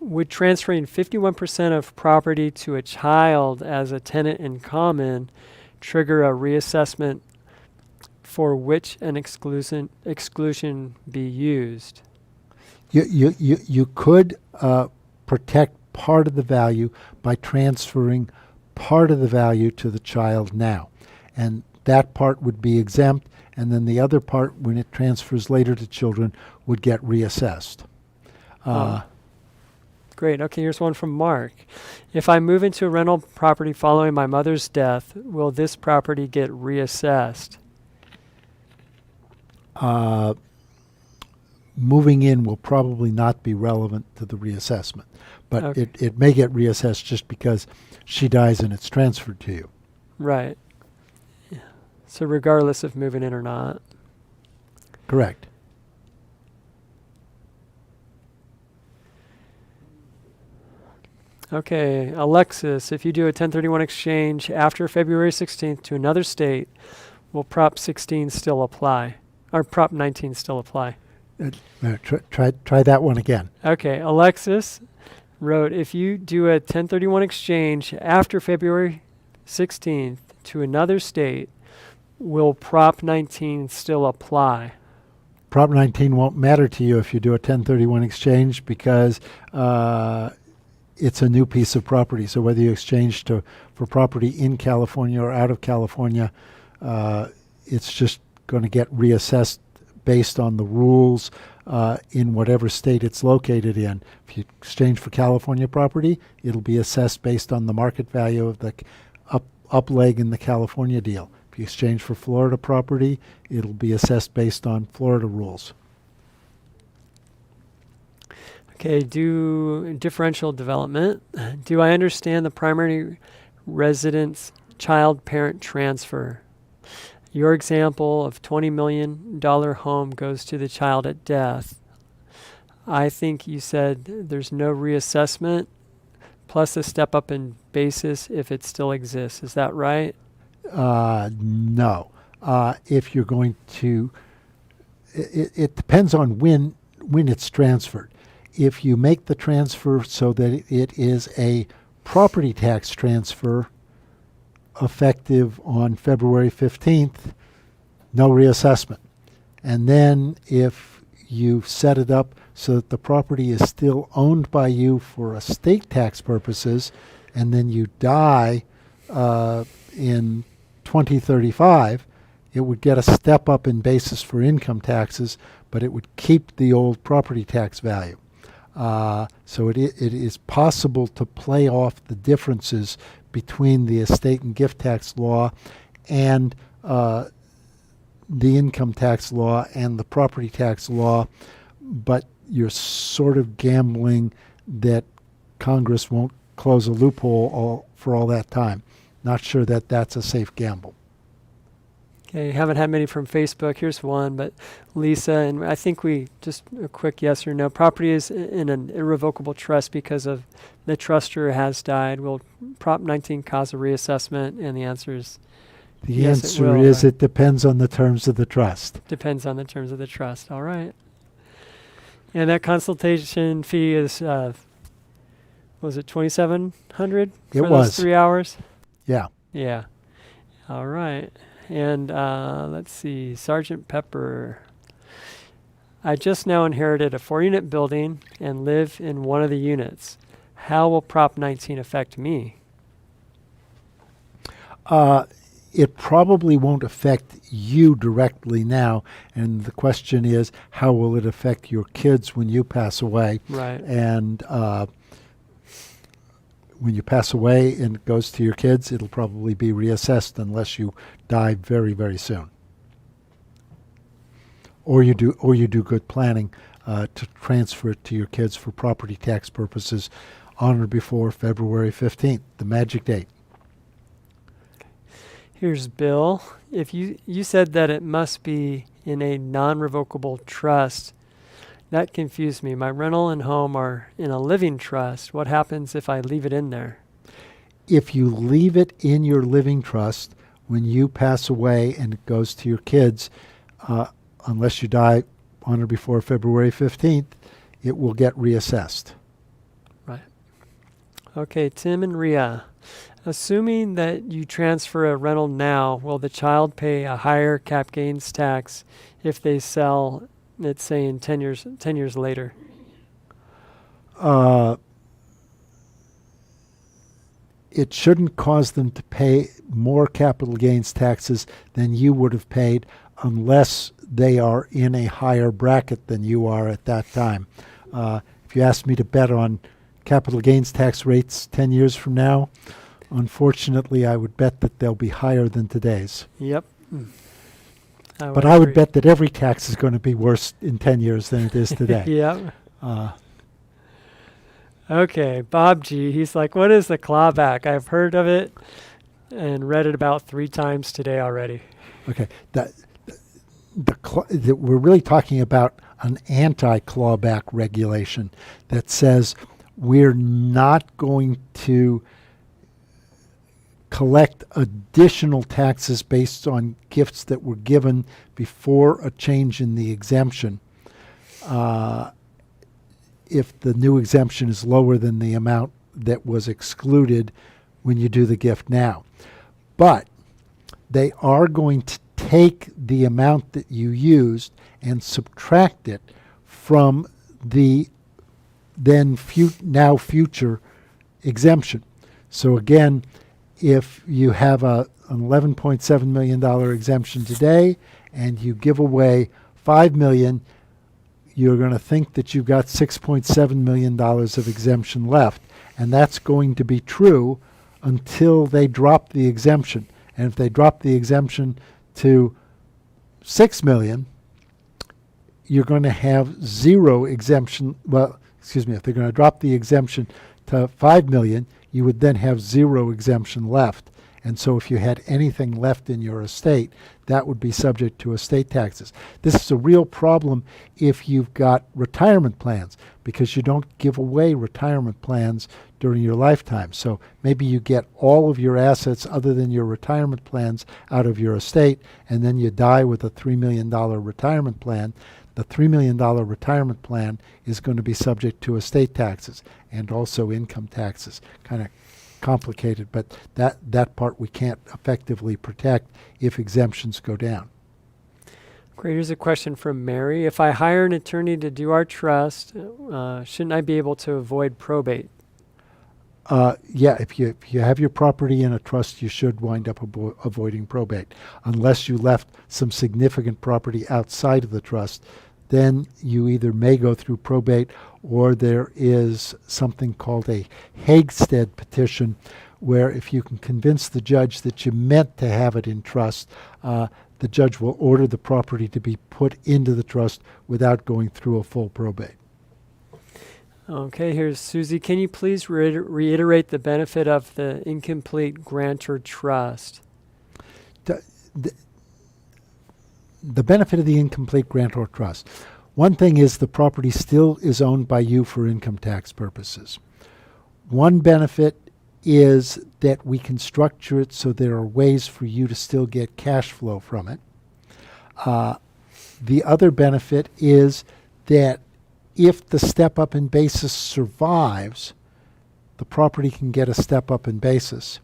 would transferring 51% of property to a child as a tenant in common trigger a reassessment for which an exclusion be used? You could protect part of the value by transferring part of the value to the child now. And that part would be exempt, and then the other part, when it transfers later to children, would get reassessed. Great. Okay, here's one from Mark. If I move into a rental property following my mother's death, will this property get reassessed? Moving in will probably not be relevant to the reassessment, but Okay. it may get reassessed just because she dies and it's transferred to you. Right. Yeah. So regardless of moving in or not. Correct. Okay, Alexis, if you do a 1031 exchange after February 16th to another state, will Prop 16 still apply? Or Prop 19 still apply? Try that one again. Okay, Alexis wrote, if you do a 1031 exchange after February 16th to another state, will Prop 19 still apply? Prop 19 won't matter to you if you do a 1031 exchange because it's a new piece of property. So whether you exchange for property in California or out of California, it's just going to get reassessed based on the rules in whatever state it's located in. If you exchange for California property, it'll be assessed based on the market value of the up leg in the California deal. If you exchange for Florida property, it'll be assessed based on Florida rules. Okay, do differential development. Do I understand the primary residence child-parent transfer? Your example of $20 million home goes to the child at death. I think you said there's no reassessment plus a step up in basis if it still exists. Is that right? No. If you're going to, it depends on when it's transferred. If you make the transfer so that it is a property tax transfer effective on February 15th, no reassessment. And then if you set it up so that the property is still owned by you for estate tax purposes, and then you die in 2035, it would get a step up in basis for income taxes, but it would keep the old property tax value. So it is possible to play off the differences between the estate and gift tax law and the income tax law and the property tax law, but you're sort of gambling that Congress won't close a loophole for all that time. Not sure that that's a safe gamble. Okay, haven't had many from Facebook. Here's one, but Lisa, and I think we just a quick yes or no. Property is in an irrevocable trust because of the truster has died. Will Prop 19 cause a reassessment? And the answer is The yes, answer it will. is it depends on the terms of the trust. Depends on the terms of the trust. All right. And that consultation fee is, was it $2,700 It for was. those 3 hours? Yeah. Yeah. All right. And let's see, Sergeant Pepper. I just now inherited a 4-unit building and live in one of the units. How will Prop 19 affect me? It probably won't affect you directly now, and the question is, how will it affect your kids when you pass away? Right. And when you pass away and it goes to your kids, it'll probably be reassessed unless you die very, very soon. Or you do good planning to transfer it to your kids for property tax purposes on or before February 15th, the magic date. Here's Bill. If you said that it must be in a non-revocable trust, that confused me. My rental and home are in a living trust. What happens if I leave it in there? If you leave it in your living trust, when you pass away and it goes to your kids, unless you die on or before February 15th, it will get reassessed. Right. Okay, Tim and Rhea. Assuming that you transfer a rental now, will the child pay a higher cap gains tax if they sell it, say, in 10 years later? It shouldn't cause them to pay more capital gains taxes than you would have paid unless they are in a higher bracket than you are at that time. If you asked me to bet on capital gains tax rates 10 years from now, unfortunately, I would bet that they'll be higher than today's. Yep. But I would bet that every tax is going to be worse in 10 years than it is today. Yep. Okay, Bob G. He's like, what is the clawback? I've heard of it and read it about 3 times today already. Okay, we're really talking about an anti-clawback regulation that says we're not going to collect additional taxes based on gifts that were given before a change in the exemption if the new exemption is lower than the amount that was excluded when you do the gift now. But they are going to take the amount that you used and subtract it from the then now future exemption. So again, if you have an $11.7 million exemption today and you give away $5 million, you're going to think that you've got $6.7 million of exemption left. And that's going to be true until they drop the exemption. And if they drop the exemption to $6 million, you're going to have zero exemption. Well, excuse me, if they're going to drop the exemption to $5 million, you would then have zero exemption left. And so if you had anything left in your estate, that would be subject to estate taxes. This is a real problem if you've got retirement plans, because you don't give away retirement plans during your lifetime. So maybe you get all of your assets other than your retirement plans out of your estate, and then you die with a $3 million retirement plan. The $3 million retirement plan is going to be subject to estate taxes and also income taxes. Kind of complicated, but that part we can't effectively protect if exemptions go down. Great. Here's a question from Mary. If I hire an attorney to do our trust, shouldn't I be able to avoid probate? Yeah, if you have your property in a trust, you should wind up avoiding probate. Unless you left some significant property outside of the trust, then you either may go through probate, or there is something called a Hagstead petition, where if you can convince the judge that you meant to have it in trust, the judge will order the property to be put into the trust without going through a full probate. Okay, here's Susie. Can you please reiterate the benefit of the incomplete grantor trust? The benefit of the incomplete grantor trust. One thing is the property still is owned by you for income tax purposes. One benefit is that we can structure it so there are ways for you to still get cash flow from it. The other benefit is that if the step up in basis survives, the property can get a step up in basis.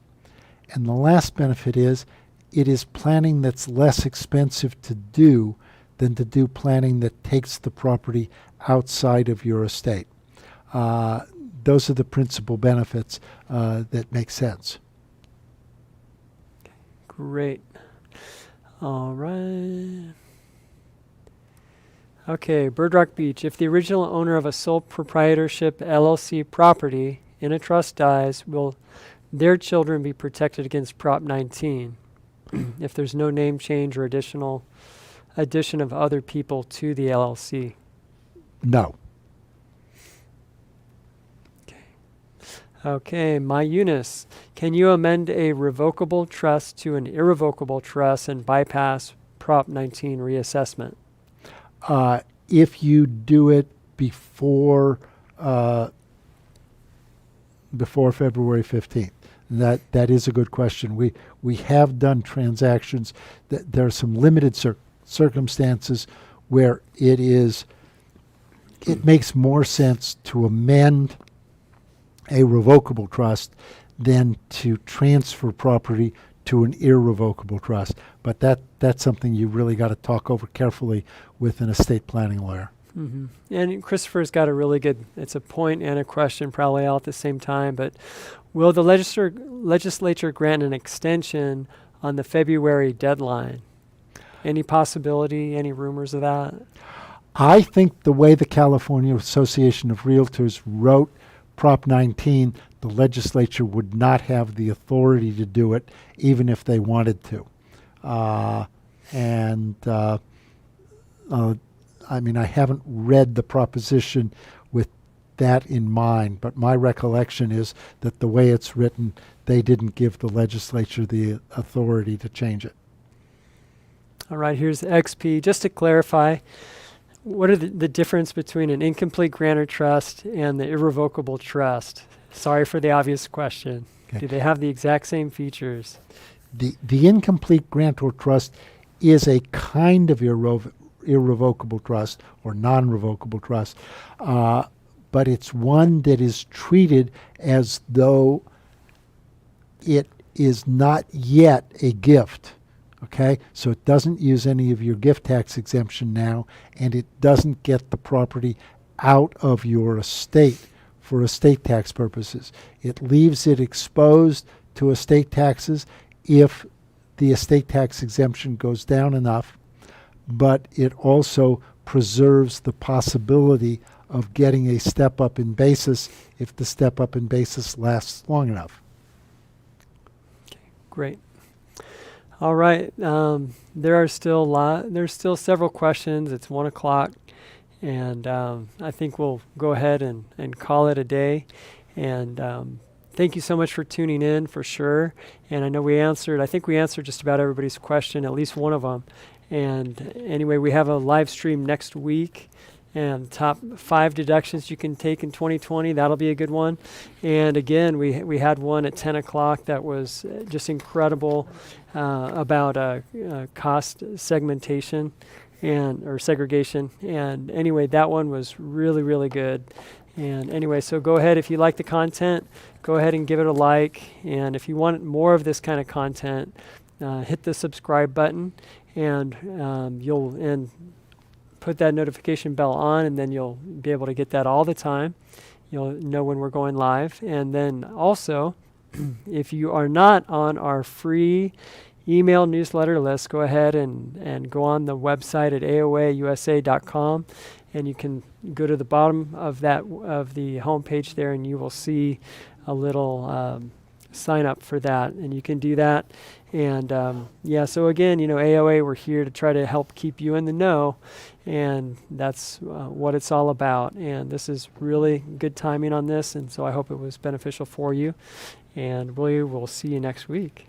And the last benefit is it is planning that's less expensive to do than to do planning that takes the property outside of your estate. Those are the principal benefits that make sense. Great. All right. Okay, Bird Rock Beach. If the original owner of a sole proprietorship LLC property in a trust dies, will their children be protected against Prop 19 if there's no name change or addition of other people to the LLC? No. Okay, my Eunice. Can you amend a revocable trust to an irrevocable trust and bypass Prop 19 reassessment? If you do it before February 15th. That is a good question. We have done transactions. There are some limited circumstances where it makes more sense to amend a revocable trust than to transfer property to an irrevocable trust. But that's something you really got to talk over carefully with an estate planning lawyer. Mm-hmm. And Christopher's got a really good, it's a point and a question probably all at the same time, but will the legislature grant an extension on the February deadline? Any possibility, any rumors of that? I think the way the California Association of Realtors wrote Prop 19, the legislature would not have the authority to do it, even if they wanted to. I mean, I haven't read the proposition with that in mind, but my recollection is that the way it's written, they didn't give the legislature the authority to change it. All right, here's XP. Just to clarify, what are the difference between an incomplete grantor trust and the irrevocable trust? Sorry for the obvious question. Okay. Do they have the exact same features? The incomplete grantor trust is a kind of irrevocable trust or non-revocable trust, but it's one that is treated as though it is not yet a gift. Okay, so it doesn't use any of your gift tax exemption now, and it doesn't get the property out of your estate for estate tax purposes. It leaves it exposed to estate taxes if the estate tax exemption goes down enough, but it also preserves the possibility of getting a step up in basis if the step up in basis lasts long enough. Okay, great. All right. There's still several questions. It's 1 o'clock, and I think we'll go ahead and call it a day. And thank you so much for tuning in, for sure. And I know I think we answered just about everybody's question, at least one of them. And anyway, we have a live stream next week. And top 5 deductions you can take in 2020, that'll be a good one. And again, we had one at 10 o'clock that was just incredible about cost segmentation or segregation. And anyway, that one was really, really good. And anyway, so go ahead, if you like the content, go ahead and give it a like. And if you want more of this kind of content, hit the subscribe button, and put that notification bell on, and then you'll be able to get that all the time. You'll know when we're going live. And then also, if you are not on our free email newsletter list, go ahead and go on the website at aoausa.com, and you can go to the bottom of the homepage there, and you will see a little sign up for that, and you can do that. And so again, AOA, we're here to try to help keep you in the know, and that's what it's all about. And this is really good timing on this, and so I hope it was beneficial for you. And we will see you next week.